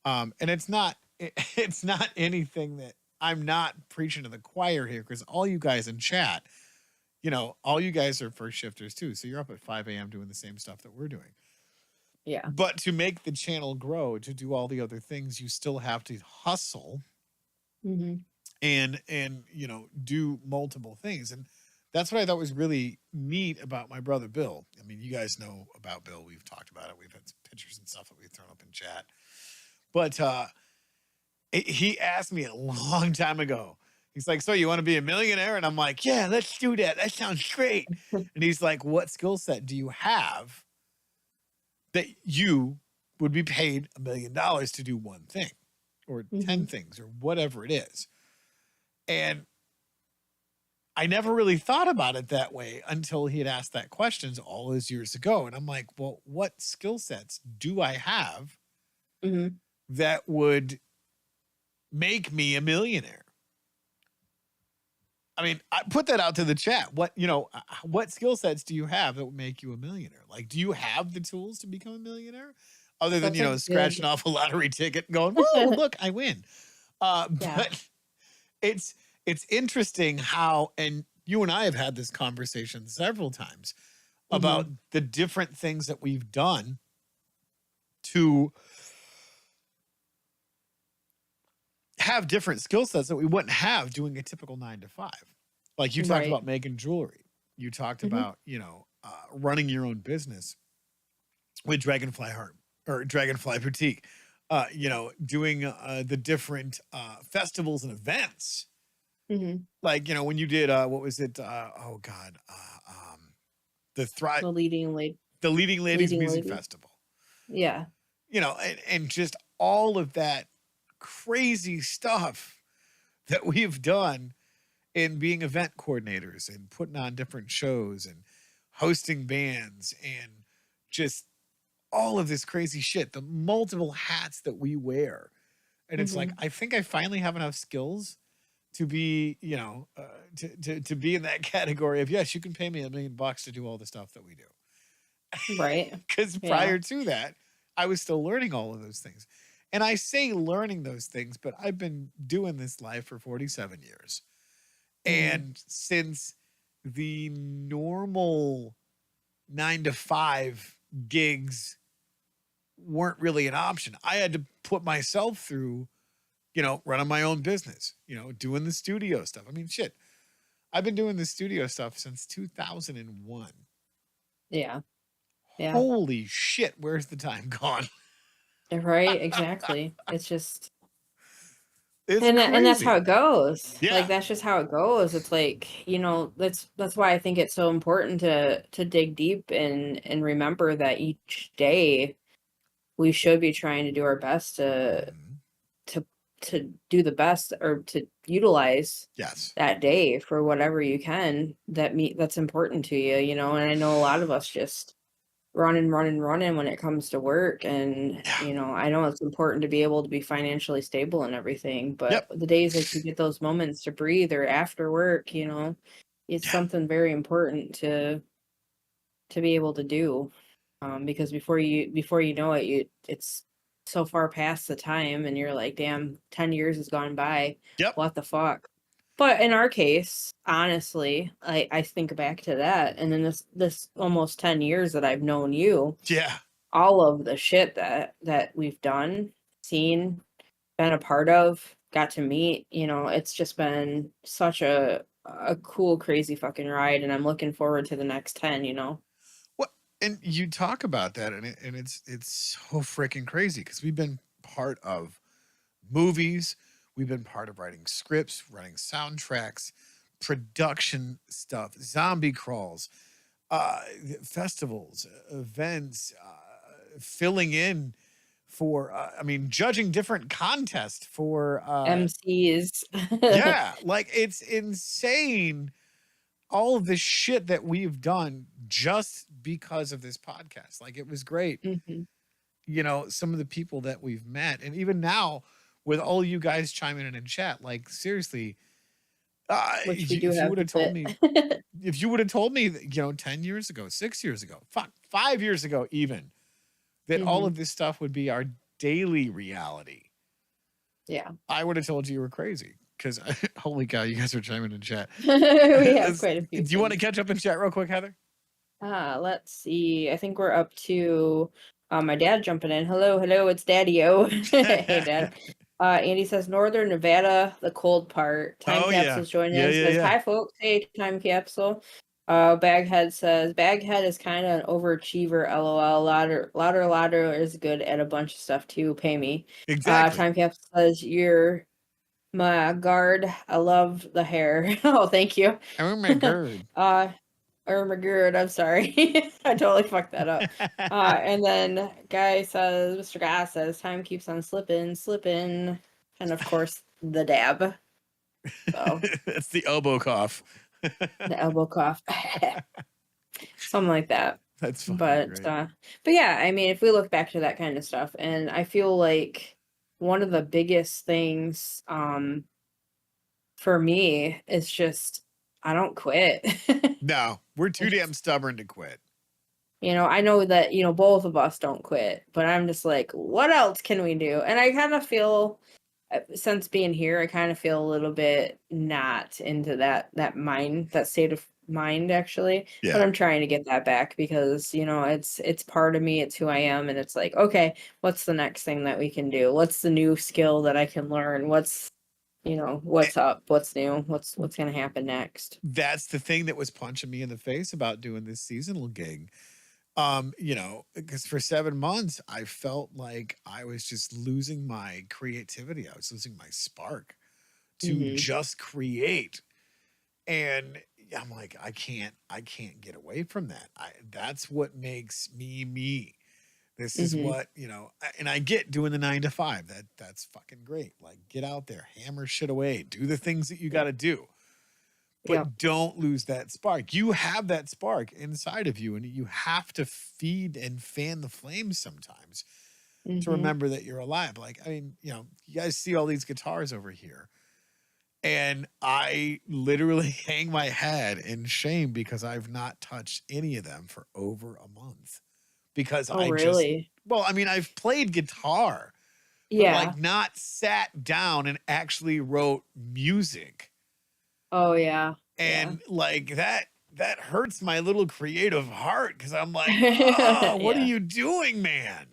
And it's not it's not anything that I'm not preaching to the choir here, because all you guys in chat, all you guys are first shifters too. So you're up at 5 a.m. doing the same stuff that we're doing. Yeah. But to make the channel grow, to do all the other things, you still have to hustle Mhm. and do multiple things. And that's what I thought was really neat about my brother Bill. I mean, you guys know about Bill. We've talked about it. We've had some pictures and stuff that we've thrown up in chat. But he asked me a long time ago. He's like, "So you want to be a millionaire?" And I'm like, "Yeah, let's do that. That sounds great." And he's like, "What skill set do you have that you would be paid $1 million to do one thing, or 10 Mhm. things, or whatever it is?" And I never really thought about it that way until he had asked that questions all those years ago. And I'm like, well, what skill sets do I have Mhm. that would make me a millionaire? I mean, I put that out to the chat. What skill sets do you have that would make you a millionaire? Like, do you have the tools to become a millionaire, other than That's a scratching good. off a lottery ticket and going, "Woo, look, I win." Yeah. But it's it's interesting how, and you and I have had this conversation several times about Mhm. the different things that we've done to have different skill sets that we wouldn't have doing a typical 9 to 5. Like you talked Right. about making jewelry. You talked Mhm. about, running your own business with Dragonfly Heart or Dragonfly Boutique, doing the different festivals and events. Mhm. Like, when you did, what was it? Oh God, the Thrive, The the Leading Ladies leading Music lady. Festival, Yeah. and just all of that crazy stuff that we've done in being event coordinators and putting on different shows and hosting bands and just all of this crazy shit, the multiple hats that we wear. And it's like, Mhm. I think I finally have enough skills to be, to be in that category of, yes, you can pay me $1 million to do all the stuff that we do. Right. Because Yeah. prior to that, I was still learning all of those things. And I say learning those things, but I've been doing this life for 47 years. Mhm. And since the normal 9 to 5 gigs weren't really an option, I had to put myself through, running my own business, doing the studio stuff. I mean, shit, I've been doing the studio stuff since 2001. Yeah. Yeah. Holy shit, where's the time gone? Right, exactly. It's just It's and that's how crazy. it goes. Like, Yeah. that's just how it goes. It's like, that's why I think it's so important to dig deep and remember that each day we should be trying to do our best Mhm. to to do the best or to utilize Yes. that day for whatever you can that's important to you, and I know a lot of us just running, running, running when it comes to work. And, Yeah. I know it's important to be able to be financially stable and everything, but Yep. the days that you get those moments to breathe or after work, it's Yeah. something very important to be able to do. Because before you know it, it's so far past the time and you're like, damn, 10 years has gone by. Yep. What the fuck? But in our case, honestly, I think back to that, and then this almost 10 years that I've known you, Yeah. all of the shit that we've done, seen, been a part of, got to meet, it's just been such a cool, crazy fucking ride, and I'm looking forward to the next 10. What and you talk about that and it's so freaking crazy because we've been part of movies, we've been part of writing scripts, running soundtracks, production stuff, zombie crawls, uh festivals, events, filling in for I mean judging different contests for MCs. yeah, like it's insane all of this shit that we've done just because of this podcast. Like it was great, Mhm. some of the people that we've met, and even now with all you guys chiming in chat, like seriously, Which we do if you have would to have told fit. me, if you would have told me that, 10 years ago, 6 years ago, fuck, 5 years ago, even that all Mhm. of this stuff would be our daily reality, Yeah. I would have told you were crazy. Because holy cow, you guys are chiming in chat. We have Do quite a few you want to things. catch up in chat real quick, Heather? Let's see. I think we're up to my dad jumping in. Hello, hello, it's Daddy-O. Hey, Dad. Andy says Northern Nevada, the cold part. Time Oh yeah. Capsule's joining Yeah, in. yeah, Says yeah. hi, folks. Hey, Time Capsule. Baghead says Baghead is kind of an overachiever. LOL. Louder is good at a bunch of stuff too. Pay me. Exactly. Time Capsule says you're my guard. I love the hair. Oh, thank you. Oh my god. uh, or McGurd, I'm sorry. I totally fucked that up. And then Mr. Guy says, time keeps on slipping, slipping. And of course, the dab. So That's the elbow cough. the elbow cough. Something like that. That's fucking But great. uh but yeah, I mean, if we look back to that kind of stuff, and I feel like one of the biggest things for me is just I don't quit. No, we're I too damn just stubborn to quit. I know that, both of us don't quit, but I'm just like, what else can we do? And I kind of feel, since being here, I kind of feel a little bit not into that state of mind actually, but Yeah. I'm trying to get that back because, it's part of me, it's who I am, and it's like, okay, what's the next thing that we can do? What's the new skill that I can learn? Eh, What's up? What's new? What's going to happen next? That's the thing that was punching me in the face about doing this seasonal gig. Because for 7 months, I felt like I was just losing my creativity. I was losing my spark to Mhm. just create. And I'm like, I can't get away from that. That's what makes me me. This is Mhm. what, and I get doing the 9 to 5. That's fucking great. Like get out there, hammer shit away, do the things that you got Yeah. to do. Yep. but don't lose that spark. You have that spark inside of you, and you have to feed and fan the flames sometimes to Mm-hmm. remember that you're alive. Like, I mean, you guys see all these guitars over here, and I literally hang my head in shame because I've not touched any of them for over a month. Because Oh, I just, really? well, I mean, I've played guitar, but Yeah. like not sat down and actually wrote music. Oh, yeah. Yeah. And like that hurts my little creative heart because I'm like, oh, what are Yeah. you doing, man?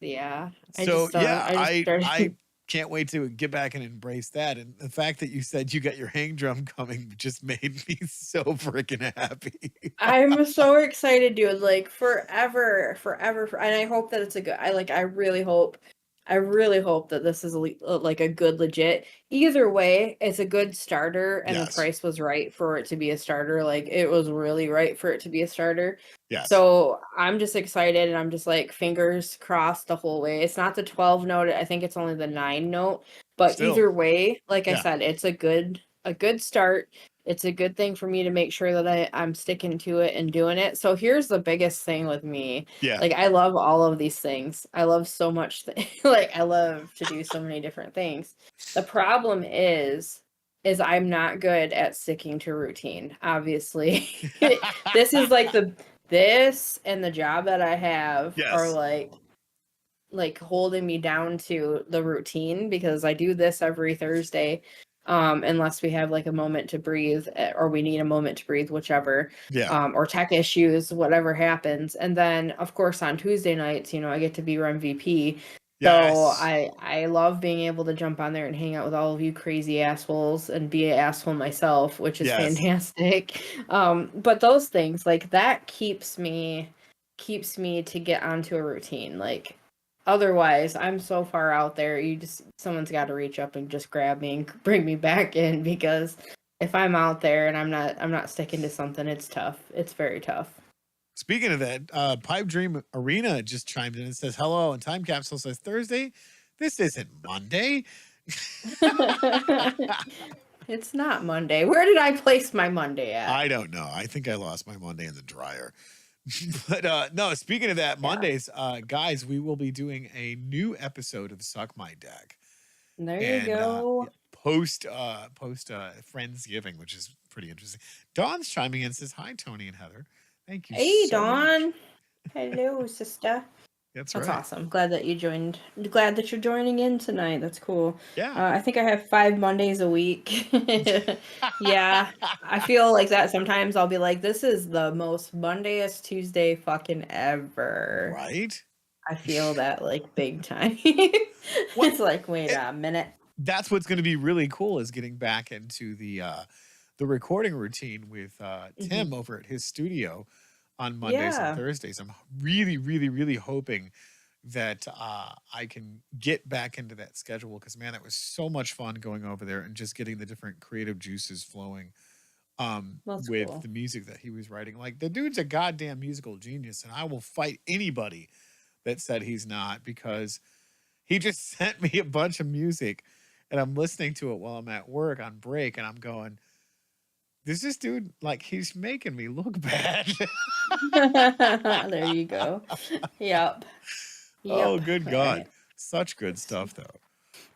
Yeah. So yeah, I just I started. can't wait to get back and embrace that. And the fact that you said you got your hang drum coming just made me so freaking happy. I'm so excited, dude. Like forever, forever, and I hope that it's a good. I really hope that this is like a good legit. Either way, it's a good starter, and the Yes. price was right for it to be a starter. Like it was really right for it to be a starter. Yes. So I'm just excited, and I'm just like fingers crossed the whole way. It's not the 12 note. I think it's only the 9 note. But Still. either way, like I Yeah. said, it's a good start. It's a good thing for me to make sure that I'm sticking to it and doing it. So here's the biggest thing with me. Yeah. Like I love all of these things. I love so much like I love to do so many different things. The problem is I'm not good at sticking to routine. Obviously. This is like this and the job that I have are Yes. like holding me down to the routine because I do this every Thursday. Unless we have like a moment to breathe or we need a moment to breathe, whichever, Yeah. or tech issues, whatever happens. And then of course on Tuesday nights, I get to be your MVP. So Yes. I love being able to jump on there and hang out with all of you crazy assholes and be an asshole myself, which is Yes. fantastic. But those things like that keeps me to get onto a routine. Like otherwise, I'm so far out there. Someone's got to reach up and just grab me and bring me back in because if I'm out there and I'm not sticking to something, it's tough. It's very tough. Speaking of that, Pipe Dream Arena just chimed in and says hello, and Time Capsule says Thursday. This isn't Monday. It's not Monday. Where did I place my Monday at? I don't know. I think I lost my Monday in the dryer. But no, speaking of that, Yeah. Mondays, guys, we will be doing a new episode of Suck My Deck. There you go. Post Friendsgiving, which is pretty interesting. Dawn's chiming in and says, hi, Tony and Heather. Thank you Hey, so Dawn. much. Hello, sister. That's That's right. awesome. Glad that you joined. Glad that you're joining in tonight. That's cool. Yeah. I think I have 5 Mondays a week. Yeah. I feel like that sometimes I'll be like, this is the most Mondayest Tuesday fucking ever. Right? I feel that like big time. It's like, wait a minute. That's what's going to be really cool is getting back into the recording routine with Tim over at his studio on Mondays and Thursdays. I'm really, really, really hoping that I can get back into that schedule because, man, that was so much fun going over there and just getting the different creative juices flowing with cool. the music that he was writing. Like, the dude's a goddamn musical genius, and I will fight anybody that said he's not because he just sent me a bunch of music and I'm listening to it while I'm at work on break and I'm going, this dude, like, he's making me look bad. There you go. Yep. Oh, good God. Right. Such good stuff, though.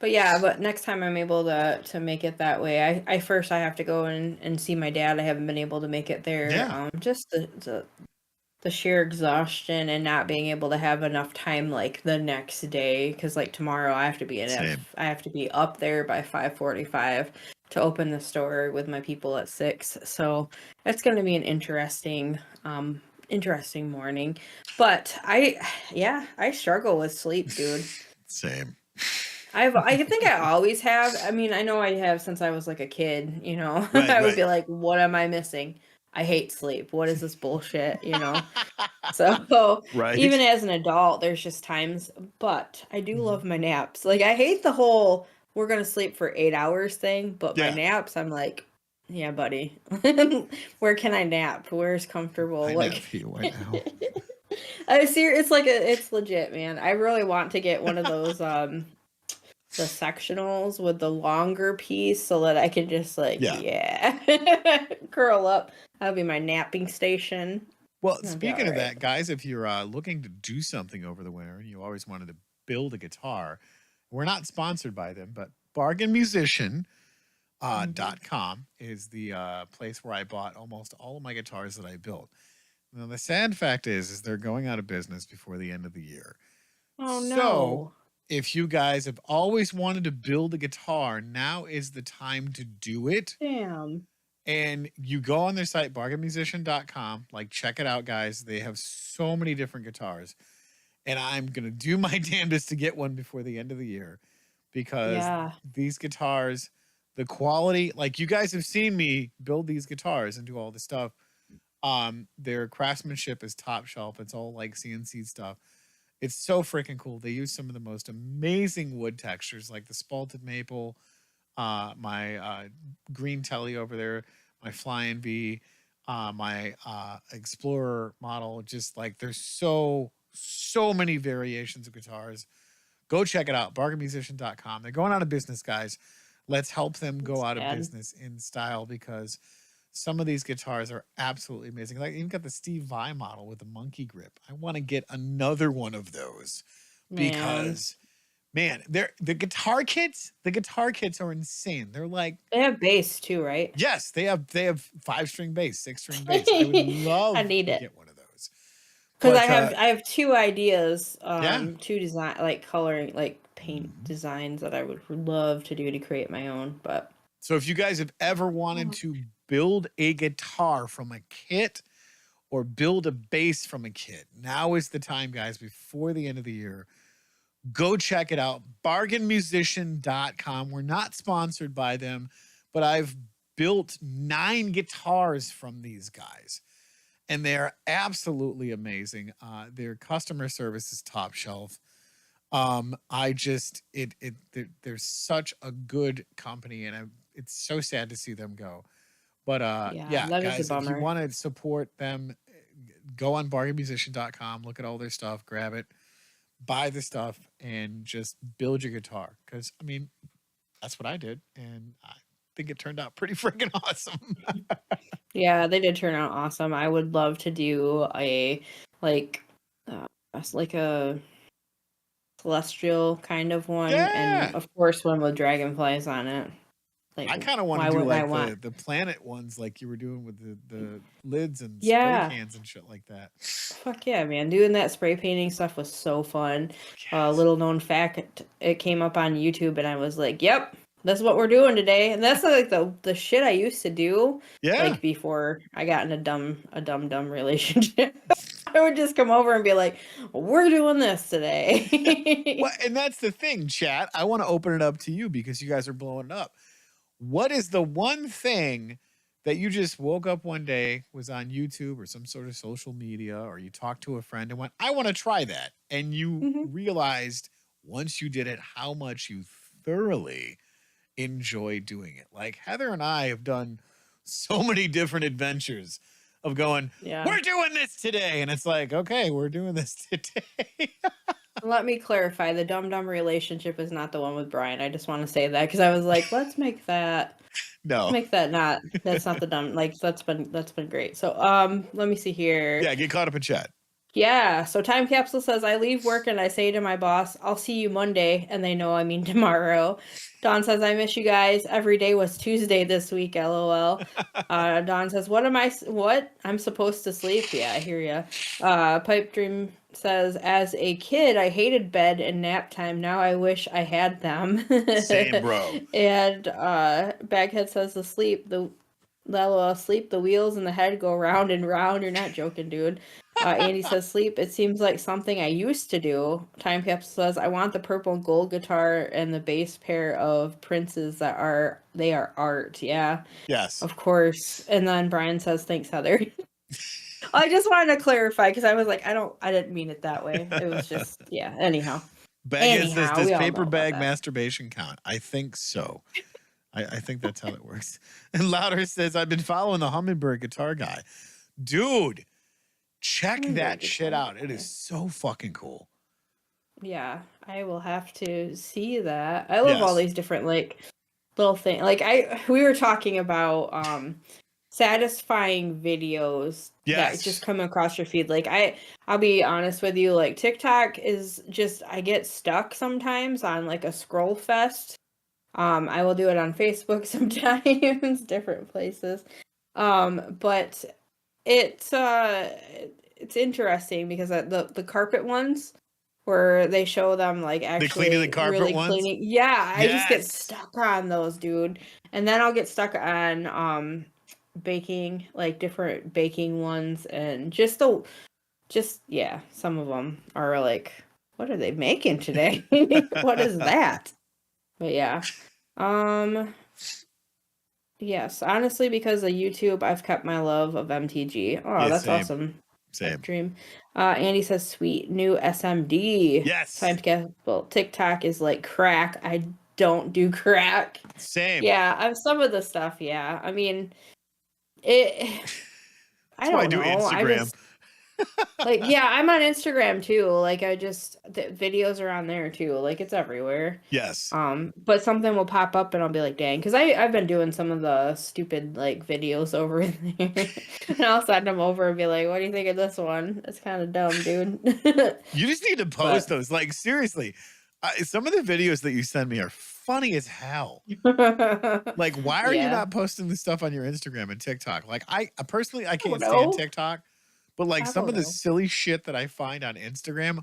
But yeah, but next time I'm able to make it that way, I first I have to go and see my dad. I haven't been able to make it there. Yeah. Just the sheer exhaustion and not being able to have enough time like the next day because like tomorrow I have to be I have to be up there by 5:45 to open the store with my people at 6. So it's going to be an interesting morning. But I struggle with sleep, dude. Same. I think I always have. I mean, I know I have since I was like a kid, Right, I would be like, what am I missing? I hate sleep. What is this bullshit, So right. Even as an adult, there's just times, but I do love my naps. Like I hate the whole we're going to sleep for 8 hours thing, but my naps, I'm like, yeah, buddy. Where can I nap? Where's comfortable? I nap here right now. I see it's like it's legit, man. I really want to get one of those the sectionals with the longer piece so that I can just like, Yeah. curl up. That'll be my napping station. Well, That'll be speaking all of right. that, guys, if you're looking to do something over the winter and you always wanted to build a guitar, we're not sponsored by them, but bargainmusician.com is the place where I bought almost all of my guitars that I built. Now, the sad fact is they're going out of business before the end of the year. Oh So, no. if you guys have always wanted to build a guitar, now is the time to do it. Damn. And you go on their site, bargainmusician.com. Like, check it out, guys. They have so many different guitars. And I'm going to do my damnedest to get one before the end of the year because Yeah. these guitars, the quality, like you guys have seen me build these guitars and do all this stuff. Their craftsmanship is top shelf. It's all like CNC stuff. It's so freaking cool. They use some of the most amazing wood textures, like the spalted maple, my green telly over there, my Flying V, my Explorer model. Just like there's so many variations of guitars. Go check it out, bargainmusician.com. They're going out of business, guys. Let's help them That's go out of sad. business in style because some of these guitars are absolutely amazing. Like you've got the Steve Vai model with the monkey grip. I want to get another one of those because man, the guitar kits are insane. They're like They have bass too, right? yes, they have 5-string bass, 6-string bass. I would I love need to it. get one of those. Because But I have two ideas, yeah. two design like coloring like paint designs that I would love to do to create my own. But so if you guys have ever wanted to build a guitar from a kit or build a bass from a kit, now is the time, guys, before the end of the year. Go check it out. Bargainmusician.com. We're not sponsored by them, but I've built 9 guitars from these guys. And they're absolutely amazing. Their customer service is top shelf. I just they're such a good company, and it's so sad to see them go. But yeah, yeah, that is a guys, if you bummer. want to support them, go on bargainmusician.com, look at all their stuff, grab it, buy the stuff, and just build your guitar. Because I mean, that's what I did, and I think it turned out pretty freaking awesome. Yeah, they did turn out awesome. I would love to do a like like a celestial kind of one, Yeah. and of course one with dragonflies on it. Like, I kind of want to why do wouldn't I like want? the planet ones, like you were doing with the lids and spray Yeah, cans and shit like that. fuck yeah, man! Doing that spray painting stuff was so fun. Yes. Little known fact, it came up on YouTube, and I was like, "Yep, that's what we're doing today." And that's like the shit I used to do, Yeah. like before I got in a dumb relationship. I would just come over and be like, "We're doing this today." Well, and that's the thing, chat. I want to open it up to you because you guys are blowing it up. What is the one thing that you just woke up one day, was on YouTube or some sort of social media, or you talked to a friend and went, I want to try that. And you Mhm. realized once you did it, how much you thoroughly enjoy doing it. Like Heather and I have done so many different adventures of going, Yeah. we're doing this today. And it's like, okay, we're doing this today. Let me clarify. The dumb relationship is not the one with Brian. I just want to say that because I was like, let's make that No. not. That's not the dumb. Like that's been great. So let me see here. Yeah, get caught up in chat. Yeah, so Time Capsule says, I leave work and I say to my boss, I'll see you Monday, and they know I mean tomorrow. Dawn says, I miss you guys. Every day was Tuesday this week, lol. Dawn says, what? I'm supposed to sleep? Yeah, I hear ya. Pipe Dream says, as a kid, I hated bed and nap time. Now I wish I had them. Same, bro. And Baghead says, the sleep, the wheels in the head go round and round. You're not joking, dude. Andy says, sleep, it seems like something I used to do. Time Capsule says, I want the purple and gold guitar and the bass pair of Princes they are art. Yeah. Yes. Of course. And then Brian says, thanks, Heather. I just wanted to clarify because I was like, I didn't mean it that way. It was just, yeah. Anyhow. Bag says, does we all know paper about bag that. masturbation count? I think so. I think that's how it works. And Louder says, I've been following the Hummingbird guitar guy. Dude, check that shit out. It is so fucking cool. Yeah, I will have to see that. I love all Yes. these different like little things. Like we were talking about satisfying videos that just Yes. come across your feed. Like I'll be honest with you, like TikTok is just I get stuck sometimes on like a scroll fest. I will do it on Facebook sometimes, different places. But it's interesting because the carpet ones where they show them like The cleaning the actually carpet really ones. cleaning. Yeah, I just get Yes. stuck on those, dude. And then I'll get stuck on baking, like different baking ones and just yeah, some of them are like what are they making today? What is that? But yeah. Um yes, honestly because of YouTube I've kept my love of MTG. Oh, Yeah, that's same. awesome. Pipe Same. dream. Andy says sweet new SMD. Time Yes. to get well, TikTok is like crack. I don't do crack. Same. Yeah, I'm some of the stuff, yeah. I mean, it I That's why I don't do know. I Instagram. just like yeah, I'm on Instagram too. Like I just the videos are on there too. Like it's everywhere. Yes. But something will pop up and I'll be like, dang, because I've been doing some of the stupid like videos over there, and I'll send them over and be like, what do you think of this one? It's kind of dumb, dude. You just need to post But those. Like, seriously, some of the videos that you send me are funny as hell. Like, why are you yeah, not posting this stuff on your Instagram and TikTok? Like, I personally, I I don't can't stand know. TikTok, but like I some don't of the know. silly shit that I find on Instagram,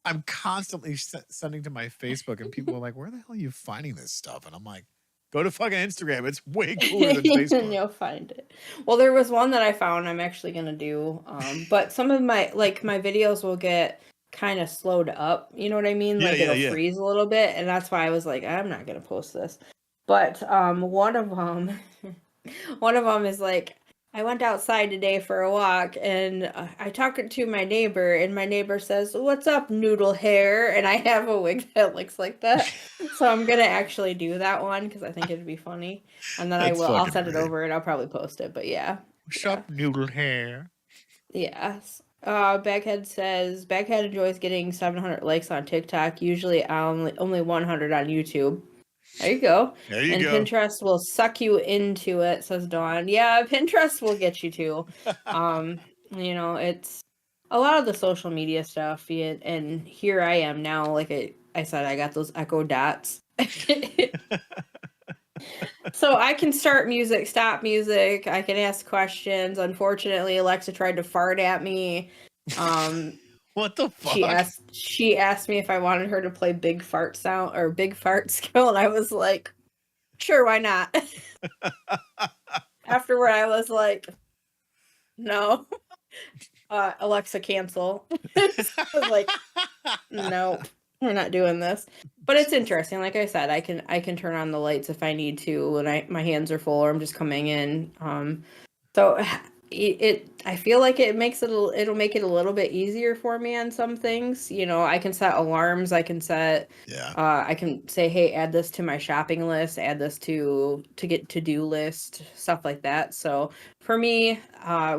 I'm constantly sending to my Facebook, and people are like, "Where the hell are you finding this stuff?" And I'm like, "Go to fucking Instagram. It's way cooler than Facebook." You'll find it. Well, there was one that I found I'm actually gonna do. But some of my videos will get kind of slowed up. You know what I mean? Yeah, Like yeah, it'll yeah. freeze a little bit, and that's why I was like, I'm not gonna post this. But one of them, one of them is like, I went outside today for a walk, and I talked to my neighbor, and my neighbor says, "What's up, noodle hair?" And I have a wig that looks like that, so I'm gonna actually do that one because I think it'd be funny, and then That's I'll fucking send it great. over and I'll probably post it. But yeah, What's yeah, up, noodle hair? yes. Baghead says Baghead enjoys getting 700 likes on TikTok, usually only 100 on YouTube. There you go. There you And go. Pinterest will suck you into it, says Dawn. Yeah, Pinterest will get you too. Um, it's a lot of the social media stuff, and here I am now, like I said, I got those Echo Dots. So I can start music, stop music, I can ask questions. Unfortunately, Alexa tried to fart at me. Um, What the she fuck? asked me if I wanted her to play Big Fart Sound or Big Fart Skill, and I was like, sure, why not? Afterward, I was like, no, Alexa, cancel. I was like, nope, we're not doing this. But it's interesting. Like I said, I can turn on the lights if I need to when my hands are full or I'm just coming in. So I feel like it'll make it a little bit easier for me on some things. I can set alarms. Yeah. I can say, hey, add this to my shopping list, add this to get to-do list, stuff like that. So for me,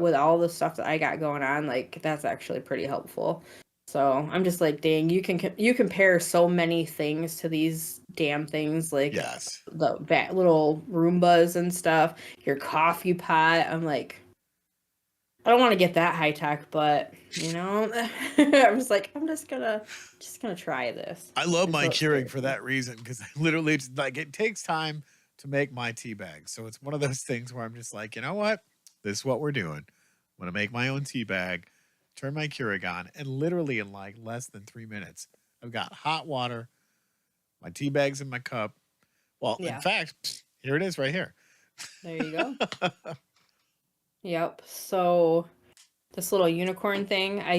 with all the stuff that I got going on, like that's actually pretty helpful. So I'm just like, dang, you compare so many things to these damn things, like Yes. the little Roombas and stuff, your coffee pot. I'm like, I don't want to get that high tech, but I'm just like, I'm just gonna try this I love my until it Keurig scares for me. that reason because I literally just, like it takes time to make my tea bag. So it's one of those things where I'm just like, you know what? This is what we're doing. I'm gonna make my own tea bag, turn my Keurig on, and literally in like less than 3 minutes, I've got hot water, my tea bag's in my cup. Well, in Yeah, fact, here it is right here. there you go. Yep. So this little unicorn thing, I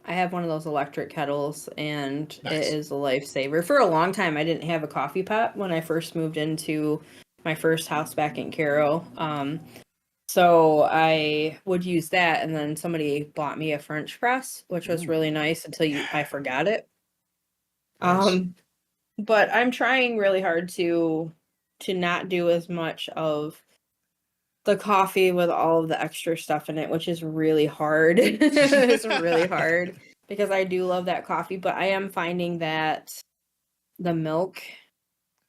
have one of those electric kettles, and it Nice. is a lifesaver. For a long time, I didn't have a coffee pot when I first moved into my first house back in Caro. So I would use that, and then somebody bought me a French press, which was Ooh, really nice until I yeah. forgot it. Gross. Um, but I'm trying really hard to not do as much of the coffee with all of the extra stuff in it, which is really hard. It's really hard. because I do love that coffee, but I am finding that the milk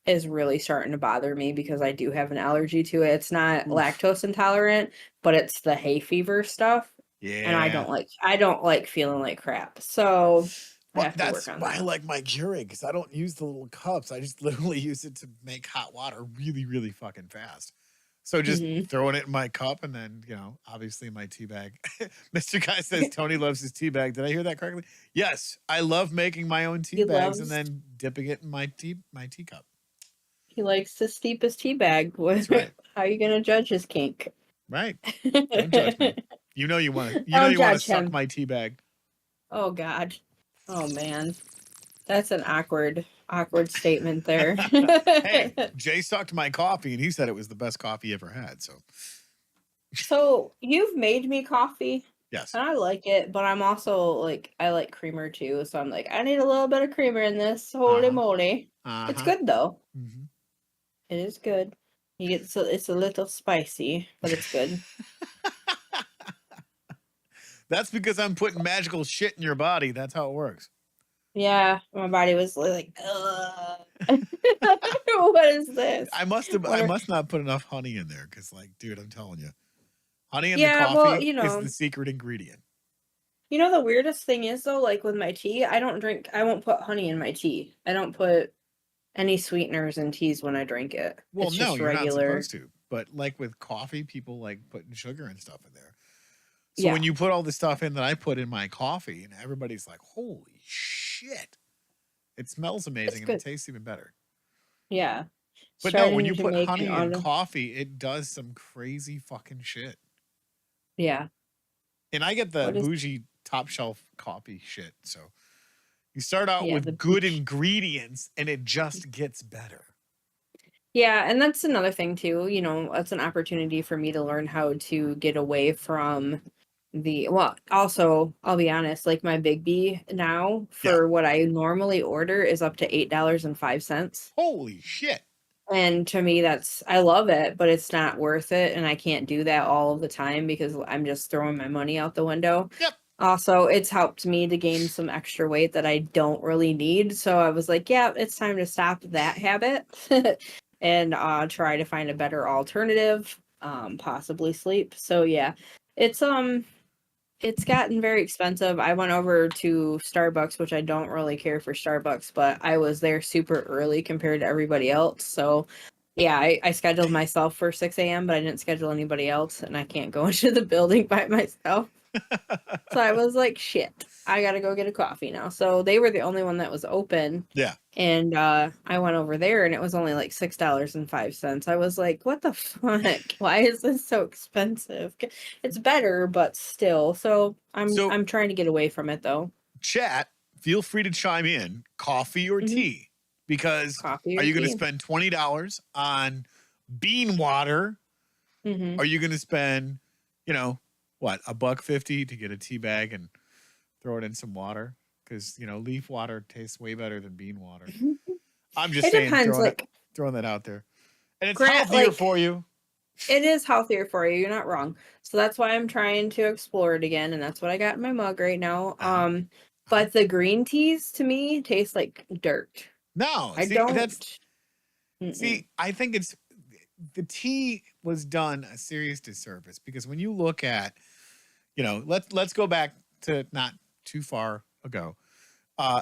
is really starting to bother me because I do have an allergy to it. It's not Oof. lactose intolerant, but it's the hay fever stuff. And Yeah. I don't like feeling like crap. So I Well, have to work that's on why I that. like my Keurig because I don't use the little cups. I just literally use it to make hot water really, really fucking fast. So just Mhm. throwing it in my cup and then, obviously my tea bag. Mr. Guy says Tony loves his tea bag. Did I hear that correctly? Yes, I love making my own tea He bags and loves then dipping it in my teacup. he likes to steep his tea bag. That's right. How are you gonna judge his kink? Right. Don't judge me. You Don't want to judge suck him. my tea bag. Oh God. Oh man. That's an awkward statement there. Hey, Jay sucked my coffee and he said it was the best coffee he ever had. So, So you've made me coffee yes. and I like it, but I'm also like I like creamer too, so I'm like, I need a little bit of creamer in this. Holy Uh-huh. moly. It's Uh-huh. good though. Mhm. It is good. You get so it's a little spicy, but it's good. That's because I'm putting magical shit in your body. That's how it works. Yeah, my body was like, ugh. What is this? I Wonder must not put enough honey in there because, like, dude, I'm telling you, honey in the Yeah, well, coffee is the secret ingredient. the weirdest thing is though, like with my tea, I won't put honey in my tea. I don't put any sweeteners in teas when I drink it. Well, It's no, just you're not regular. supposed to. But like with coffee, people like putting sugar and stuff in there. So when Yeah, you put all the stuff in that I put in my coffee, and everybody's like, "Holy shit!" It smells it's amazing and it good. tastes even better. Yeah. But no, when Starting you to put make an honey in auto. coffee, it does some crazy fucking shit. Yeah. And I get the What is bougie top shelf coffee shit. So you start out yeah, with the good beach. ingredients and it just gets better. Yeah, and that's another thing too, it's an opportunity for me to learn how to get away from also, I'll be honest, like my Big B now Yeah. for what I normally order is up to $8.05. Holy shit. And to me, I love it, but it's not worth it. And I can't do that all of the time because I'm just throwing my money out the window. Yep. Also, it's helped me to gain some extra weight that I don't really need. So I was like, yeah, it's time to stop that habit and try to find a better alternative, possibly sleep. So yeah, it's it's gotten very expensive. I went over to Starbucks, which I don't really care for Starbucks, but I was there super early compared to everybody else. So, yeah, I scheduled myself for 6 a.m., but I didn't schedule anybody else, and I can't go into the building by myself. So I was like, shit, I gotta go get a coffee now. So they were the only one that was open. Yeah. And I went over there and it was only like $6.05. I was like, what the fuck? Why is this so expensive? It's better, but still. So So, I'm trying to get away from it though. chat, feel free to chime in coffee or Hmm. tea because Coffee are or you going to tea. spend $20 on bean water? Hmm. Are you going to spend, what, $1.50 to get a tea bag and throw it in some water? Because, leaf water tastes way better than bean water. I'm just It saying, depends. Like, throwing that out there. And it's grant, healthier like, for you. it is healthier for you. You're not wrong. So that's why I'm trying to explore it again, and that's what I got in my mug right now. Uh-huh. Uh-huh. But the green teas to me taste like dirt. No, I don't. Mm-mm. I think it's the tea was done a serious disservice because when you look at, let's go back to not too far ago,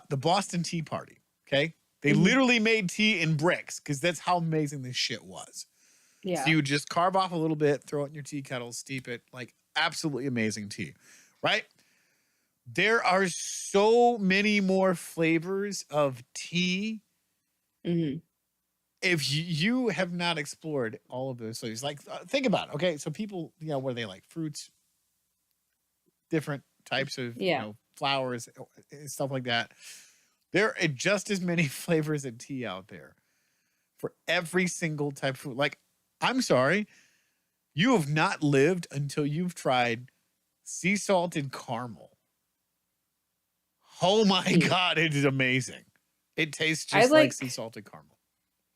the Boston Tea Party. Okay, they Hmm. literally made tea in bricks because that's how amazing this shit was. So Yeah. you would just carve off a little bit, throw it in your tea kettle, steep it, like absolutely amazing tea, right? There are so many more flavors of tea. Hmm. If you have not explored all of those flavors, like think about it. Okay, so people, what do they like? Fruits, different types of Yeah. flowers, stuff like that. There are just as many flavors of tea out there for every single type of food. Like, I'm sorry, you have not lived until you've tried sea salted caramel. Oh my Tea. god, it is amazing. It tastes I just like sea like salted caramel.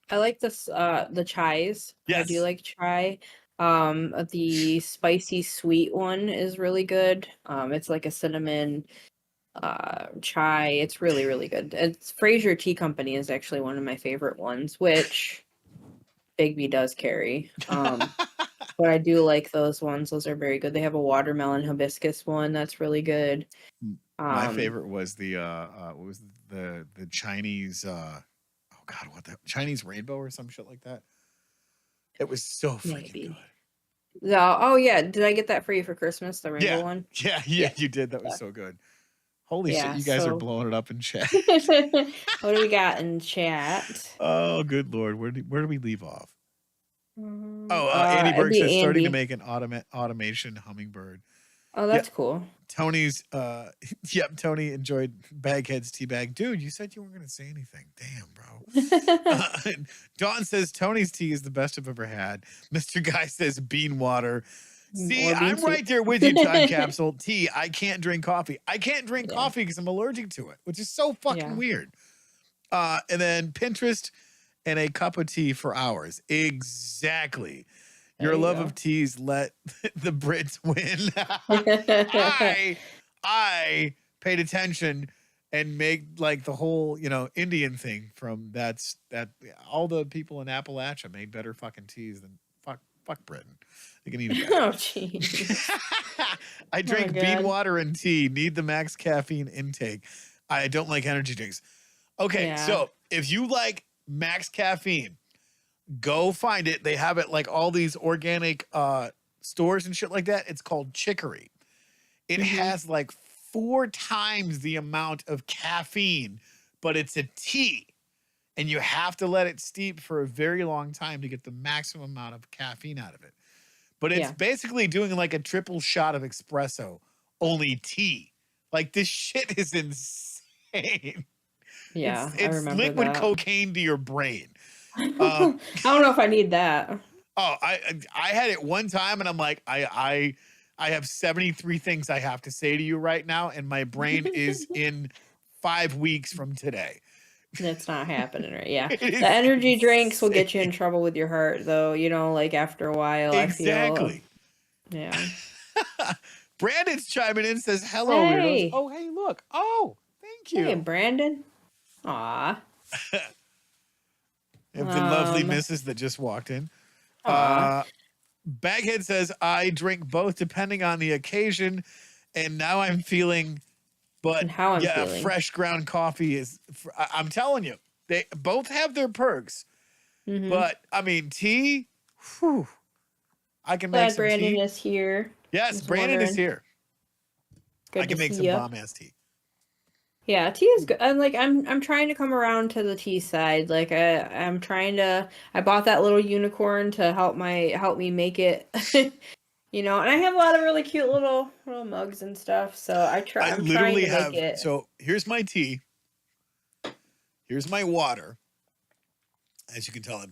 I like this the chais. I do Yes. like chai. The spicy sweet one is really good. It's like a cinnamon. chai. It's really, really good. It's Fraser Tea Company is actually one of my favorite ones, which Bigby does carry. But I do like those ones. Those are very good. They have a watermelon hibiscus one that's really good. My favorite was the what was the Chinese oh god, what the Chinese rainbow or some shit like that. It was so freaking good. Oh yeah, did I get that for you for Christmas? The rainbow one? Yeah, you did. That was so good. Holy shit, you guys are blowing it up in chat. What do we got in chat? Oh, good lord. Where do we leave off? Andy Berg says starting to make an automation hummingbird. Oh, that's cool. Tony's Tony enjoyed Baghead's tea bag. Dude, you said you weren't gonna say anything. Damn, bro. Dawn says Tony's tea is the best I've ever had. Mr. Guy says bean water. See, I'm right there with you, Time Capsule. Tea. I can't drink coffee. I can't drink coffee because I'm allergic to it, which is so fucking weird. And then Pinterest and a cup of tea for hours. Exactly. Your love of teas let the Brits win. I paid attention and made like the whole, Indian thing from that all the people in Appalachia made better fucking teas than fuck Britain. They can eat it better. Oh, jeez. I drink bean water and tea, need the max caffeine intake. I don't like energy drinks. Okay, so if you like max caffeine, go find it. They have it like all these organic stores and shit like that. It's called Chicory. It has like 4 times the amount of caffeine, but it's a tea. And you have to let it steep for a very long time to get the maximum amount of caffeine out of it. But it's basically doing like a triple shot of espresso, only tea. Like this shit is insane. Yeah, it's liquid cocaine to your brain. I don't know if I need that. Oh, I had it one time and I'm like, I have 73 things I have to say to you right now, and my brain is in 5 weeks from today. That's not happening, right? Yeah. The energy drinks will get you in trouble with your heart, though, like after a while. Exactly. I feel. Yeah. Brandon's chiming in, says, hello, weirdos. Oh, hey, look. Oh, thank you. Hey, Brandon. Aw. The lovely missus that just walked in. Baghead says, I drink both depending on the occasion, and now I'm feeling... But how I'm feeling. Fresh ground coffee is, I'm telling you, they both have their perks. But I mean, tea, whew, I can make some Brandon tea. Is here. Yes, Brandon is here. Good I can make some bomb ass tea. Yeah, tea is good. I'm trying to come around to the tea side. Like I'm trying to. I bought that little unicorn to help me make it. And I have a lot of really cute little mugs and stuff. So I'm trying to make it. So here's my tea. Here's my water. As you can tell,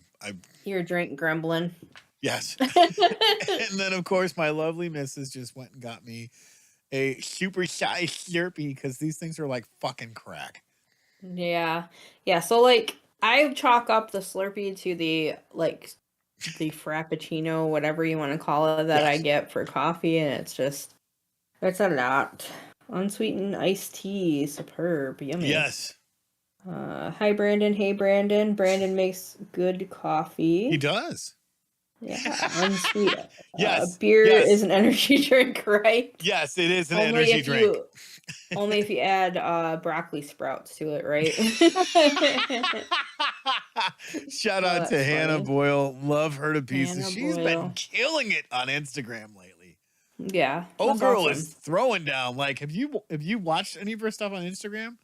You're drink grumbling. Yes. And then of course my lovely missus just went and got me a super shy Slurpee because these things are like fucking crack. Yeah. Yeah. So I chalk up the Slurpee to the Frappuccino, whatever you want to call it, that I get for coffee, and it's a lot. Unsweetened iced tea, superb, yummy. Yes. Hi Brandon. Hey Brandon. Brandon makes good coffee. He does. Yeah, unsweet. Yes. Beer is an energy drink, right? Yes, it is an energy drink. Only if you add broccoli sprouts to it, right? Shout out to Hannah Boyle. Love her to pieces. She's been killing it on Instagram lately. Yeah. Oh, girl is throwing down. Like, have you watched any of her stuff on Instagram?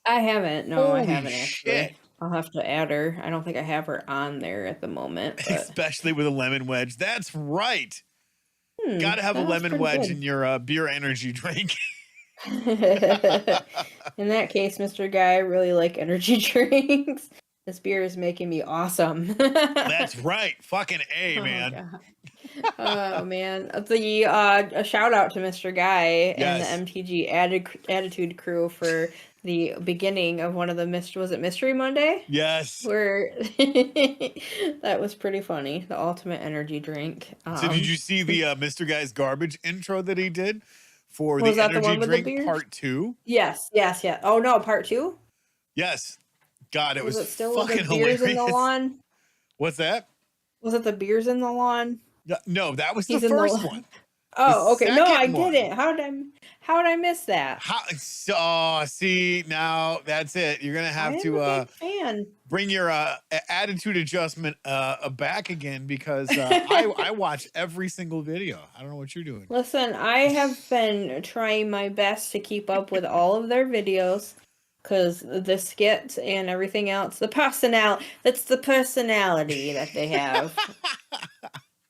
I haven't. No, Holy I haven't actually. Shit. I'll have to add her. I don't think I have her on there at the moment. But... Especially with a lemon wedge. That's right. Got to have a lemon wedge in your beer energy drink. In that case, Mr. Guy, I really like energy drinks. This beer is making me awesome. That's right. Fucking A, man. Oh, man. A shout out to Mr. Guy and the MTG Attitude crew for the beginning of one of the was it Mystery Monday? Yes. Where that was pretty funny. The ultimate energy drink. So did you see the Mr. Guy's garbage intro that he did for Was the that the energy one with the drink beers? part 2. Yes, yes, yeah. Oh no, part 2? Yes. God, it Was was it still with the fucking beers in the hilarious. lawn? What's that? Was it the beers in the lawn? No, that was the He's in the first lawn. one. The Oh, okay. No, I second one. didn't. How did I miss that? Oh, see, now that's it. You're gonna I have am a to big fan. bring your attitude adjustment back again, because I watch every single video. I don't know what you're doing. Listen, I have been trying my best to keep up with all of their videos because the skits and everything else, that's the personality that they have.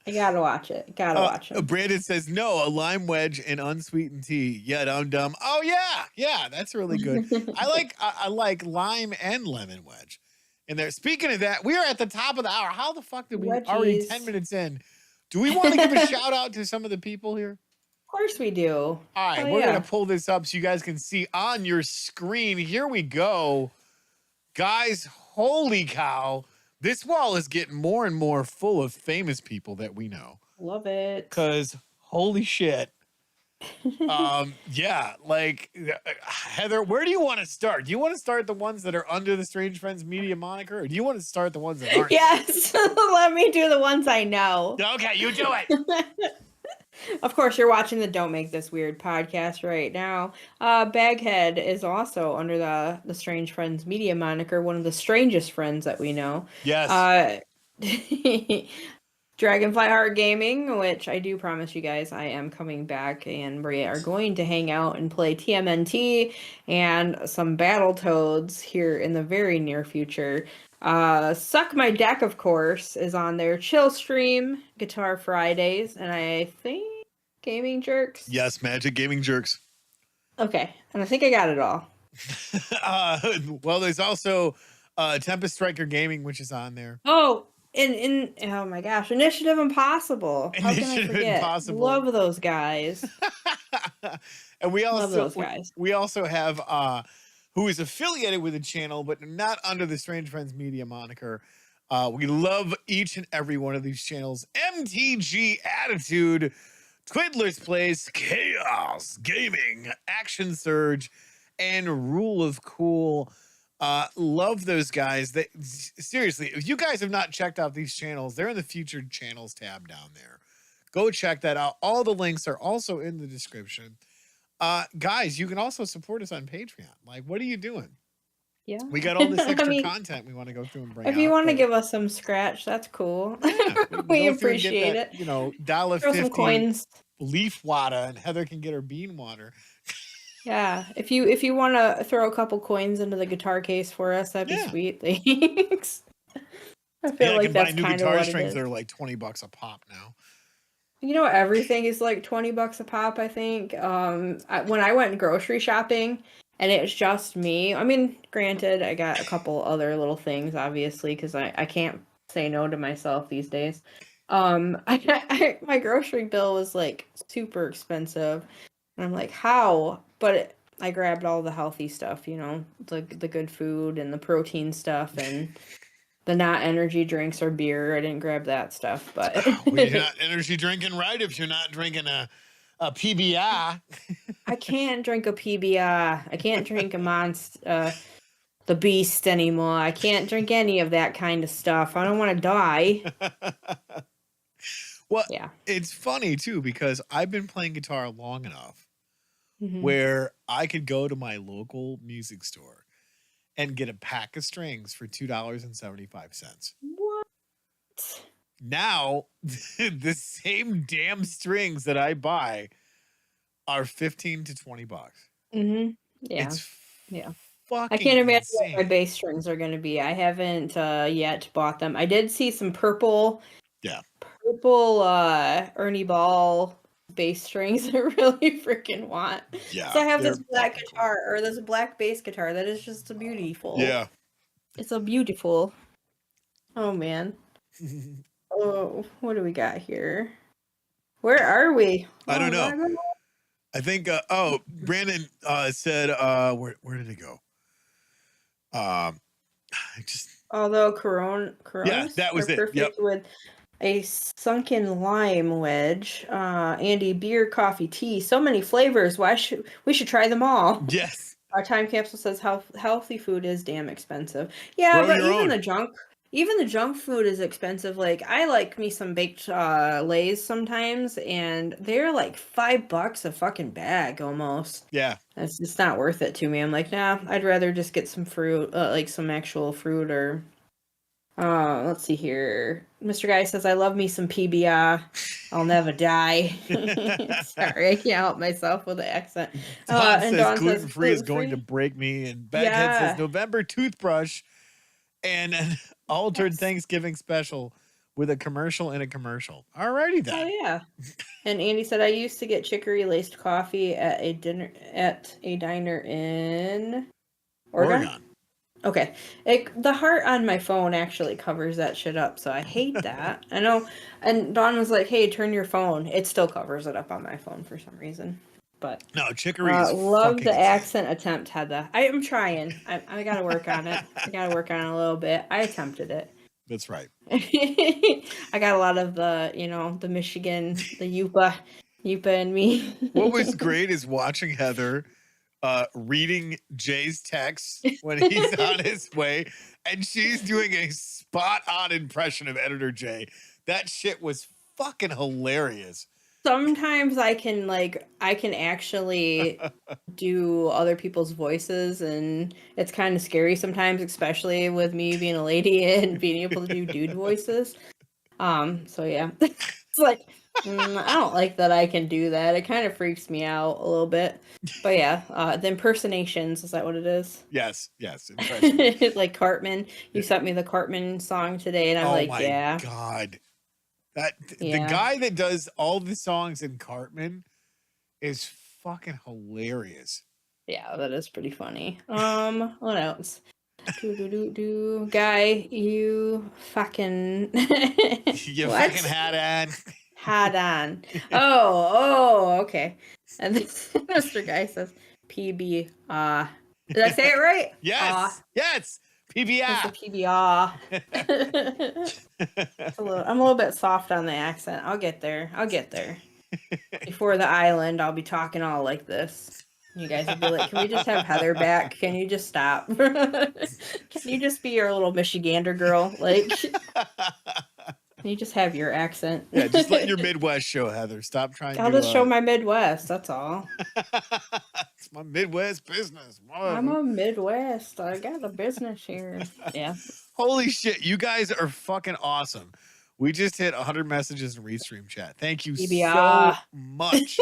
I gotta watch it. Gotta watch them. Brandon says no, a lime wedge and unsweetened tea. Yeah, dumb. Oh yeah, that's really good. I like lime and lemon wedge. And there. Speaking of that, we are at the top of the hour. How the fuck did we already 10 minutes in? Do we want to give a shout out to some of the people here? Of course we do. All right, we're gonna pull this up so you guys can see on your screen. Here we go, guys. Holy cow! This wall is getting more and more full of famous people that we know. Love it. Cause holy shit. Yeah, like Heather, where do you want to start? Do you want to start the ones that are under the Strange Friends Media moniker, or do you want to start the ones that aren't? Yes. Let me do the ones I know. Okay, you do it. Of course, you're watching the Don't Make This Weird podcast right now. Baghead is also under the Strange Friends Media moniker, one of the strangest friends that we know. Yes. Dragonfly Heart Gaming, which I do promise you guys I am coming back, and we are going to hang out and play TMNT and some Battletoads here in the very near future. Suck My Deck, of course, is on there. Chill Stream, Guitar Fridays, and I think Gaming Jerks. Yes, Magic Gaming Jerks. Okay, and I think I got it all. Well, there's also Tempest Striker Gaming, which is on there. Oh, oh my gosh, Initiative Impossible. How can I forget? Impossible. Love those guys. And we also Love those guys. We also have who is affiliated with the channel, but not under the Strange Friends Media moniker. We love each and every one of these channels. MTG Attitude, Twiddler's Place, Chaos Gaming, Action Surge, and Rule of Cool. Love those guys. Seriously, if you guys have not checked out these channels, they're in the featured channels tab down there. Go check that out. All the links are also in the description. Guys, you can also support us on Patreon. Like, what are you doing? Yeah, we got all this extra content we want to go through and bring. If you want to give us some scratch, that's cool. Yeah, we appreciate it. You know, $1.50 some coins, leaf water, and Heather can get her bean water. Yeah, if you want to throw a couple coins into the guitar case for us, that'd be sweet. Thanks. I feel like that's kind of what it is. New guitar strings that are like $20 a pop now. You know, everything is like $20 a pop, I think. When I went grocery shopping and it's just me, I mean, granted, I got a couple other little things, obviously, because I can't say no to myself these days. My grocery bill was like super expensive. And I'm like, how? But I grabbed all the healthy stuff, you know, the good food and the protein stuff and the not energy drinks or beer. I didn't grab that stuff, but well, you're not energy drinking right if you're not drinking a PBI. I can't drink a PBI. I can't drink a Monster, the Beast anymore. I can't drink any of that kind of stuff. I don't want to die. Well, yeah, it's funny too because I've been playing guitar long enough where I could go to my local music store and get a pack of strings for $2.75. What? Now, the same damn strings that I buy are $15 to $20. Mm-hmm. Yeah. It's I can't imagine what my bass strings are going to be. I haven't yet bought them. I did see some purple Ernie Ball bass strings I really freaking want. Yeah. So I have this black guitar or this black bass guitar that is just beautiful. Yeah. It's so beautiful. Oh man. Oh, what do we got here? Where are we? I don't know. I think Brandon said where did it go? Although Corona yeah, that was it. Yep. A sunken lime wedge. Andy, beer, coffee, tea. So many flavors. We should try them all? Yes. Our time capsule says healthy food is damn expensive. Yeah, Grow but your own. even the junk food is expensive. Like I like me some baked Lays sometimes, and they're like $5 a fucking bag almost. Yeah. It's just not worth it to me. I'm like, nah, I'd rather just get some fruit, like some actual fruit or let's see here. Mr. Guy says, I love me some PBI. I'll never die. Sorry, I can't help myself with the accent. Don And says Dawn says, gluten free is gluten going to free? break me, and Baghead says Yeah. November toothbrush and an altered Yes. Thanksgiving special with a commercial in a commercial. Alrighty then. Oh, yeah. And Andy said, I used to get chicory laced coffee at a diner in Oregon. Okay. The heart on my phone actually covers that shit up, so I hate that. I know. And Dawn was like, hey, turn your phone. It still covers it up on my phone for some reason. But No, chicory is love fucking the insane. accent attempt, Heather. I am trying. I got to work on it. I got to work on it a little bit. I attempted it. That's right. I got a lot of the Michigan, the Yupa and me. What was great is watching Heather reading Jay's text when he's on his way, and she's doing a spot on impression of Editor Jay. That shit was fucking hilarious. Sometimes I can actually do other people's voices, and it's kind of scary sometimes, especially with me being a lady and being able to do dude voices. So yeah. It's like I don't like that I can do that. It kind of freaks me out a little bit. But yeah, the impersonations, is that what it is? Yes. Like Cartman. You sent me the Cartman song today, and I'm like, my yeah. God. The Yeah. guy that does all the songs in Cartman is fucking hilarious. Yeah, that is pretty funny. What else? Guy, you fucking You what? fucking had on. Had on. Oh, okay. And then Mr. Guy says PB. Did I say it right? Yes. Yes. It's the PBI. PBR. I'm a little bit soft on the accent. I'll get there. Before the island, I'll be talking all like this. You guys would be like, can we just have Heather back? Can you just stop? Can you just be your little Michigander girl? Like, can you just have your accent? Yeah, just let your Midwest show, Heather. Stop trying I'll to just show my Midwest. That's all. It's my Midwest business. I'm a Midwest. I got a business here. Yeah. Holy shit. You guys are fucking awesome. We just hit 100 messages in Restream chat. Thank you so much.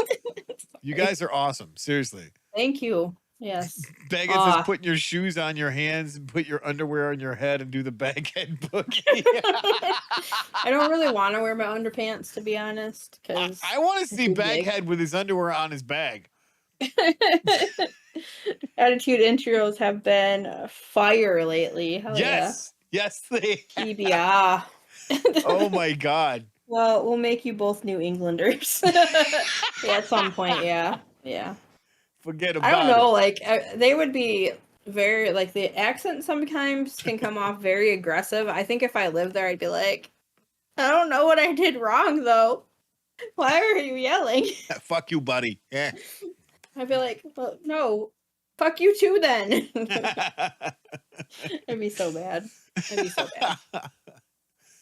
You guys are awesome. Seriously. Thank you. Yes. Baggett says putting your shoes on your hands and put your underwear on your head and do the baghead boogie. I don't really want to wear my underpants, to be honest, because I want to see Baghead with his underwear on his bag. Attitude intros have been fire lately. Hell yes. Yeah. Yes, they PBR. Oh my God. Well, we'll make you both New Englanders. Yeah, at some point, yeah. Forget about it. I don't know, like, they would be very, like, the accent sometimes can come off very aggressive. I think if I lived there, I'd be like, I don't know what I did wrong, though. Why are you yelling? Fuck you, buddy. Yeah. I'd be like, well, no, fuck you too, then. It'd be so bad.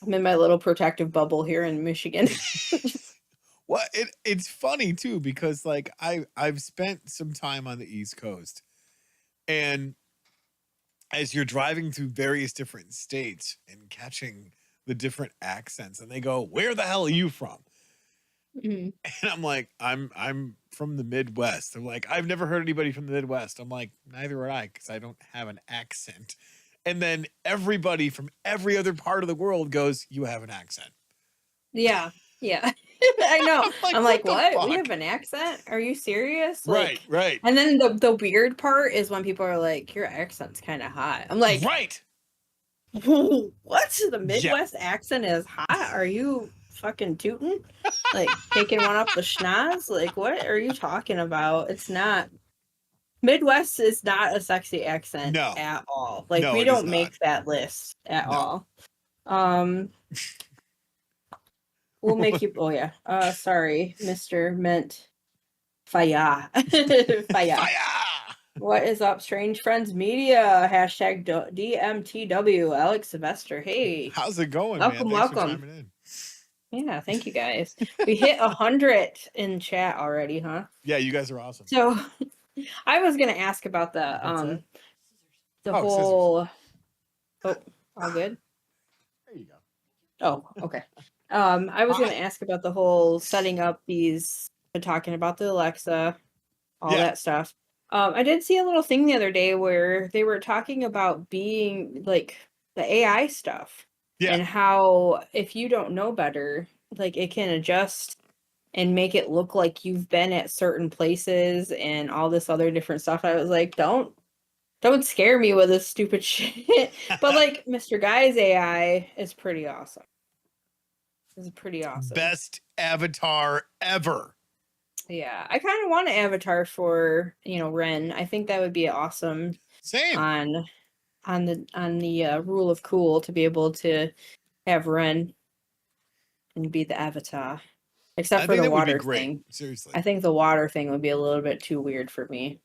I'm in my little protective bubble here in Michigan. Well, it's funny too, because like I've spent some time on the East Coast, and as you're driving through various different states and catching the different accents, and they go, "Where the hell are you from?" Mm-hmm. And I'm like, I'm from the Midwest. They're like, I've never heard anybody from the Midwest. I'm like, neither would I, because I don't have an accent. And then everybody from every other part of the world goes, you have an accent. Yeah. I know. I'm like, what? We have an accent? Are you serious? Like, right. And then the weird part is when people are like, your accent's kind of hot. I'm like, right. What? The Midwest accent is hot? Are you fucking tooting? Like taking one up the schnoz? Like, what are you talking about? It's not. Midwest is not a sexy accent at all. Like, we don't make that list at all. We'll make you. Oh yeah. Sorry, Mr. Mint Fire. Fire. Fire! What is up, Strange Friends Media? Hashtag DMTW. Alex Sylvester. Hey, How's it going, man? welcome, Thanks for welcome. chiming in. Yeah, thank you guys. We hit 100 in chat already, huh? Yeah, you guys are awesome. So, I was gonna ask about What's that? the Oh, scissors. whole. Oh, all good. There you go. Oh, okay. I was gonna Hi. ask about the whole setting up these, talking about the Alexa, all Yeah. that stuff. I did see a little thing the other day where they were talking about being like the AI stuff Yeah. and how if you don't know better, like it can adjust and make it look like you've been at certain places and all this other different stuff. I was like, don't scare me with this stupid shit. But like Mr. Guy's AI is pretty awesome. It's pretty awesome. Best avatar ever. Yeah, I kind of want an avatar for, Ren. I think that would be awesome Same. on the rule of cool to be able to have Ren and be the avatar. Except for the water thing. Seriously. I think the water thing would be a little bit too weird for me.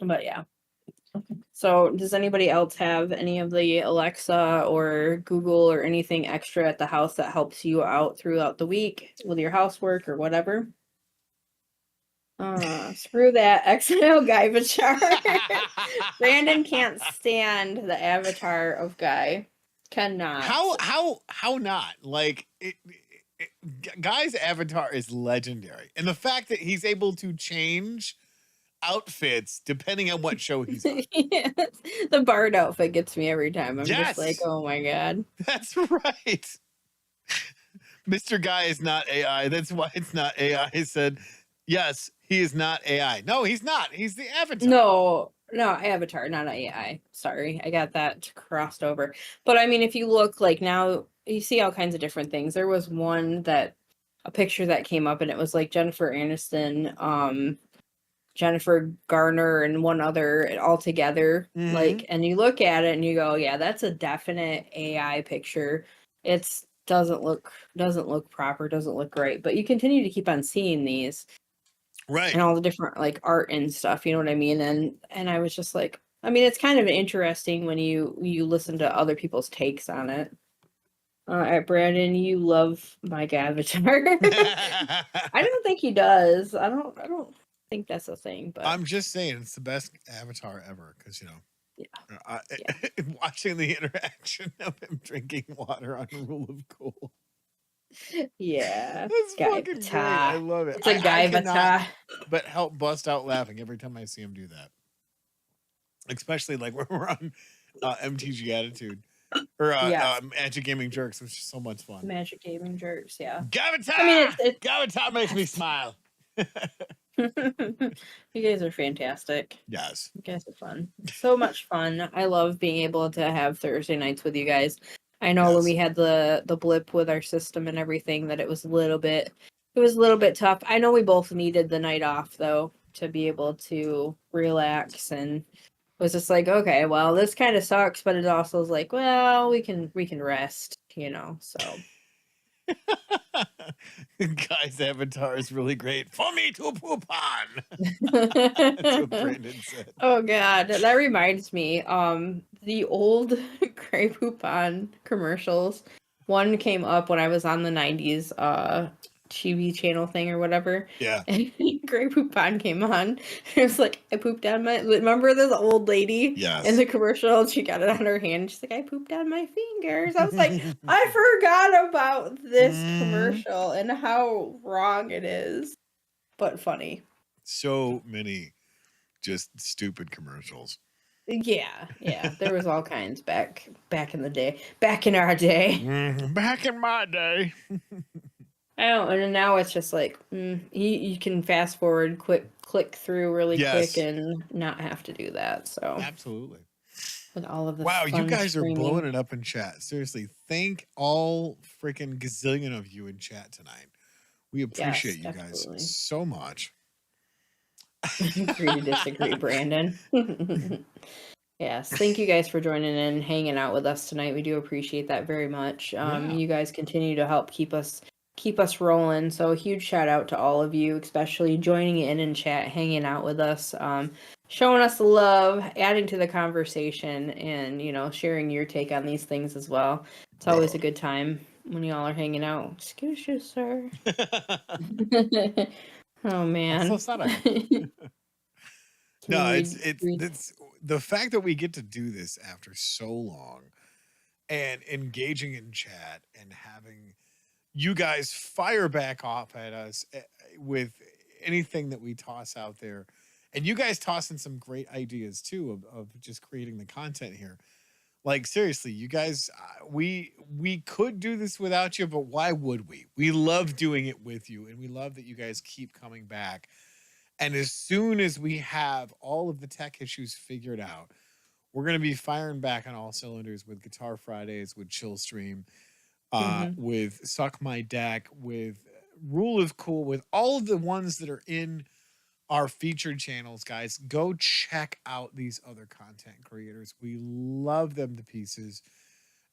But yeah. So, does anybody else have any of the Alexa or Google or anything extra at the house that helps you out throughout the week with your housework or whatever? Screw that XL Guy avatar. Brandon can't stand the avatar of Guy. Cannot. How not? Like Guy's avatar is legendary, and the fact that he's able to change outfits depending on what show he's on. Yes. The Bard outfit gets me every time. I'm Yes. just like, oh my god. That's right. Mr. Guy is not AI. That's why it's not AI. He said, yes, he is not AI. No, he's not. He's the avatar. No, avatar, not AI. Sorry, I got that crossed over. But I mean, if you look like now, you see all kinds of different things. There was a picture that came up, and it was like Jennifer Aniston, Jennifer Garner, and one other all together. Mhm. Like, and you look at it and you go, yeah, that's a definite AI picture. It's doesn't look proper, doesn't look right. But you continue to keep on seeing these. Right. And all the different like art and stuff, you know what I mean? And I was just like, I mean, it's kind of interesting when you listen to other people's takes on it. Brandon, you love my avatar. I don't think he does. I don't think that's a thing, but I'm just saying it's the best avatar ever because yeah. Watching the interaction of him drinking water on Rule of Cool. Yeah, that's fucking great. I love it. It's a guy avatar. But help bust out laughing every time I see him do that. Especially like when we're on MTG Attitude or Magic Gaming Jerks, which is so much fun. Magic Gaming Jerks, yeah. Gavatar! I mean, Gavatar makes me smile. You guys are fantastic. Yes. You guys are fun. So much fun. I love being able to have Thursday nights with you guys. I know when we had the blip with our system and everything that it was a little bit tough. I know we both needed the night off though to be able to relax, and it was just like, okay, well, this kind of sucks, but it also is like, well, we can rest, so. Guy's avatar is really great. For me to poop on. That's what Brandon said. Oh god, that reminds me. The old Grey Poupon commercials. One came up when I was on the 90s TV channel thing or whatever. Yeah. And Grey Poupon came on. It was like, I pooped on my. Remember this old lady in the commercial? She got it on her hand. She's like, I pooped on my fingers. I was like, I forgot about this commercial and how wrong it is, but funny. So many just stupid commercials. Yeah, there was all kinds back in the day, back in our day. Back in my day. I don't, and now it's just like you can fast forward, click through really quick, and not have to do that. So absolutely. With all of the you guys are blowing it up in chat. Seriously, thank all freaking gazillion of you in chat tonight. We appreciate you guys so much. Agree to disagree, Brandon. Yes, thank you guys for joining in and hanging out with us tonight. We do appreciate that very much. Yeah. You guys continue to help keep us rolling. So a huge shout out to all of you, especially joining in chat, hanging out with us, showing us the love, adding to the conversation, and sharing your take on these things as well. It's always a good time when y'all are hanging out. Excuse you, sir. Oh man. No, Read. it's the fact that we get to do this after so long and engaging in chat and having you guys fire back off at us with anything that we toss out there. And you guys toss in some great ideas too of just creating the content here. Like seriously, you guys, we could do this without you, but why would we? We love doing it with you, and we love that you guys keep coming back. And as soon as we have all of the tech issues figured out, we're going to be firing back on all cylinders with Guitar Fridays, with Chill Stream, with Suck My Deck, with Rule is Cool, with all of the ones that are in our featured channels. Guys, go check out these other content creators. We love them to pieces.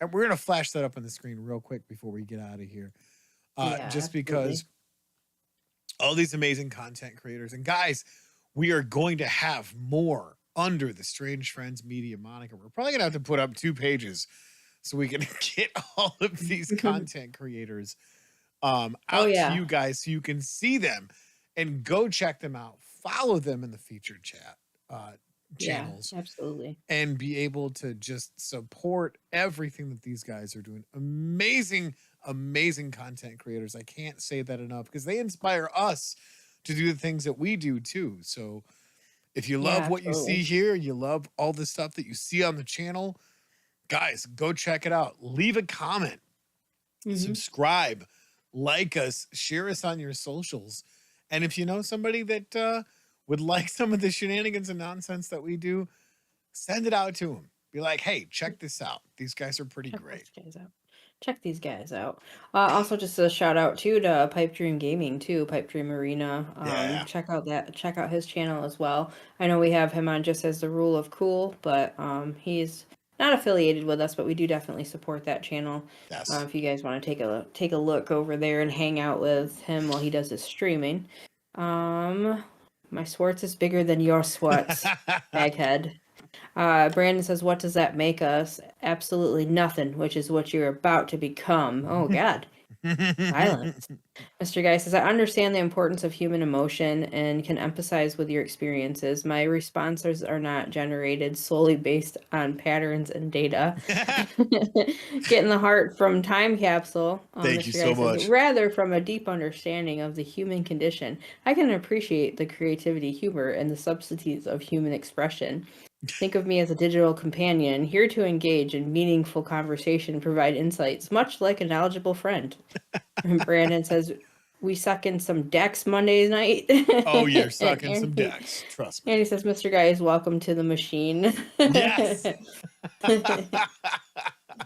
And we're going to flash that up on the screen real quick before we get out of here. Just because all these amazing content creators. And guys, we are going to have more under the Strange Friends Media moniker. We're probably going to have to put up 2 pages so we can get all of these content creators out to you guys so you can see them and go check them out. Follow them in the featured chat channels. Yeah, absolutely. And be able to just support everything that these guys are doing. Amazing, amazing content creators. I can't say that enough because they inspire us to do the things that we do too. So if you love what you see here, you love all the stuff that you see on the channel, guys, go check it out. Leave a comment, subscribe, like us, share us on your socials. And if you know somebody that would like some of the shenanigans and nonsense that we do, send it out to them. Be like, hey, check this out. These guys are pretty great. Check these guys out. Also, just a shout out too to Pipe Dream Gaming too, Pipe Dream Arena. Check out his channel as well. I know we have him on just as the Rule of Cool, but he's not affiliated with us, but we do definitely support that channel. Yes. If you guys want to take a look over there and hang out with him while he does his streaming. My Swartz is bigger than your Swartz, baghead. Brandon says, what does that make us? Absolutely nothing, which is what you're about to become. Oh, God. Violence. Mr. Guy says, I understand the importance of human emotion and can empathize with your experiences. My responses are not generated solely based on patterns and data. Getting the heart from Time Capsule. Thank you so much. Rather from a deep understanding of the human condition. I can appreciate the creativity, humor, and the subtleties of human expression. Think of me as a digital companion, here to engage in meaningful conversation and provide insights, much like a knowledgeable friend. And Brandon says, we suck in some decks Monday night. Oh, you're sucking some decks. Trust me. And he says, Mr. Guy is welcome to the machine. Yes.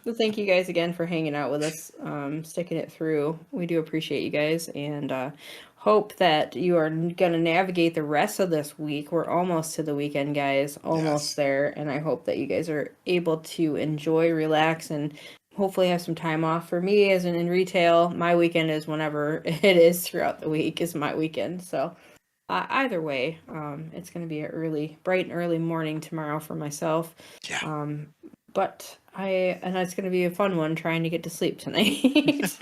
So thank you guys again for hanging out with us, sticking it through. We do appreciate you guys, and hope that you are going to navigate the rest of this week. We're almost to the weekend, guys. Almost there. And I hope that you guys are able to enjoy, relax, and hopefully have some time off. For me, as in retail, my weekend is whenever it is throughout the week is my weekend. So either way, it's going to be a bright and early morning tomorrow for myself. Yeah. But it's going to be a fun one trying to get to sleep tonight.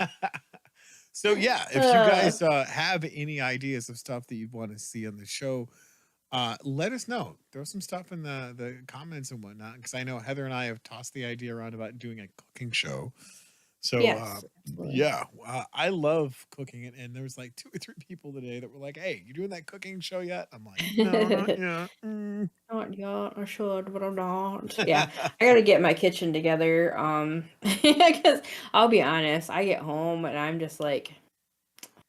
So yeah, if you guys have any ideas of stuff that you want to see on the show, let us know. Throw some stuff in the comments and whatnot, because I know Heather and I have tossed the idea around about doing a cooking show. So yes, I love cooking it, and there was like 2 or 3 people today that were like, "Hey, you doing that cooking show yet?" I'm like, "No, not yet." Not yet. I should, but I'm not. Yeah, I gotta get my kitchen together. Because I'll be honest, I get home and I'm just like,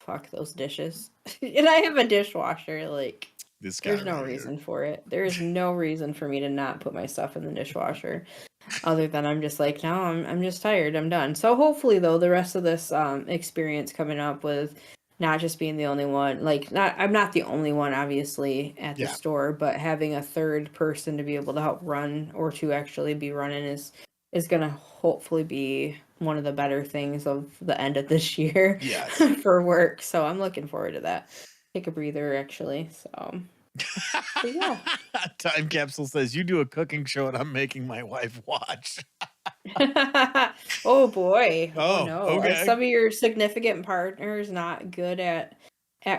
fuck those dishes, and I have a dishwasher. Like, there's no reason for it. There is no reason for me to not put my stuff in the dishwasher. Other than I'm just like, no, I'm just tired. I'm done. So hopefully, though, the rest of this experience coming up with not just being the only one. Like, I'm not the only one, obviously, at the store, but having a third person to be able to help run or to actually be running is gonna hopefully be one of the better things of the end of this year. Yes. For work. So I'm looking forward to that. Take a breather, actually. So yeah. Time Capsule says you do a cooking show and I'm making my wife watch. Oh boy. Oh Oh, no. Are okay. some of your significant partners not good at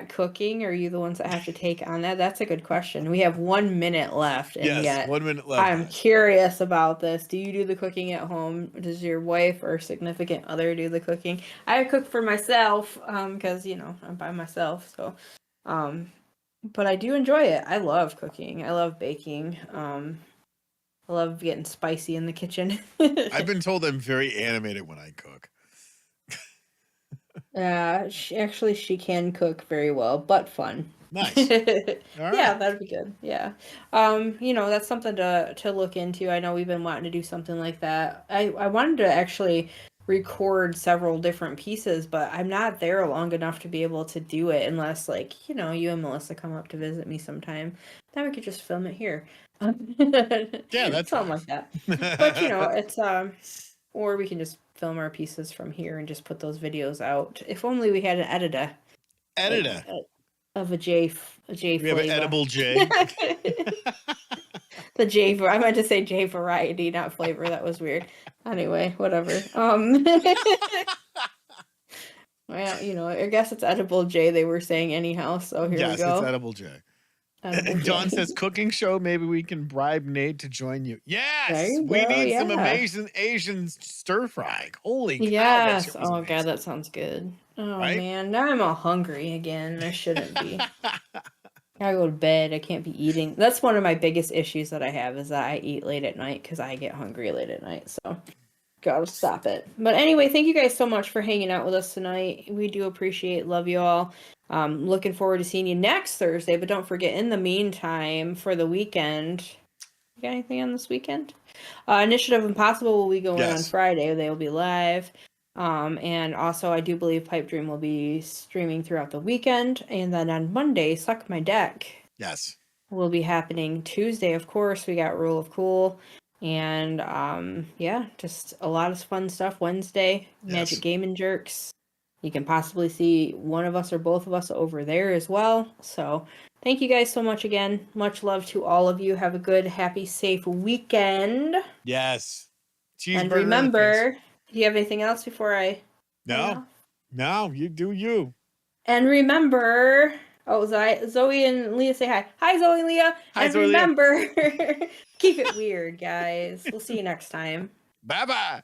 cooking? Or are you the ones that have to take on that? That's a good question. We have 1 minute left, and Yes, yet 1 minute left. I'm curious about this. Do you do the cooking at home? Does your wife or significant other do the cooking? I cook for myself, because I'm by myself. So but I do enjoy it. I love cooking. I love baking. I love getting spicy in the kitchen. I've been told I'm very animated when I cook. She can cook very well, but fun. Nice. All right. Yeah, that'd be good. Yeah. That's something to look into. I know we've been wanting to do something like that. I wanted to actually record several different pieces, but I'm not there long enough to be able to do it unless, like, you and Melissa come up to visit me sometime. Then we could just film it here. Yeah, that's something nice. like that. But it's or we can just film our pieces from here and just put those videos out. If only we had an editor. Editor. Like, of a J We flavor. have an edible J. The J, I meant to say J variety, not flavor. That was weird. Anyway, whatever. Well, I guess it's edible J they were saying anyhow, so here we go. Yes, it's edible J. And Dawn says, cooking show, maybe we can bribe Nate to join you. Yes! We need some amazing Asian stir fry. Holy cow. Yes. Oh, amazing. God, that sounds good. Oh, right? Man. Now I'm all hungry again. I shouldn't be. I go to bed. I can't be eating. That's one of my biggest issues that I have is that I eat late at night because I get hungry late at night. So, gotta stop it. But anyway, thank you guys so much for hanging out with us tonight. We do appreciate, love you all. Looking forward to seeing you next Thursday. But don't forget, in the meantime, for the weekend, you got anything on this weekend? Initiative Impossible will be going on Friday. They will be live. And also, I do believe Pipe Dream will be streaming throughout the weekend. And then on Monday, Suck My Deck. Yes. Will be happening Tuesday, of course. We got Rule of Cool. And just a lot of fun stuff. Wednesday, Magic Gaming Jerks. You can possibly see one of us or both of us over there as well. So thank you guys so much again. Much love to all of you. Have a good, happy, safe weekend. Yes. And remember, do you have anything else before I? No, you do you. And remember, Zoe and Leah say hi. Hi, Zoe and Leah. Hi, and Zoe remember, keep it weird, guys. We'll see you next time. Bye-bye.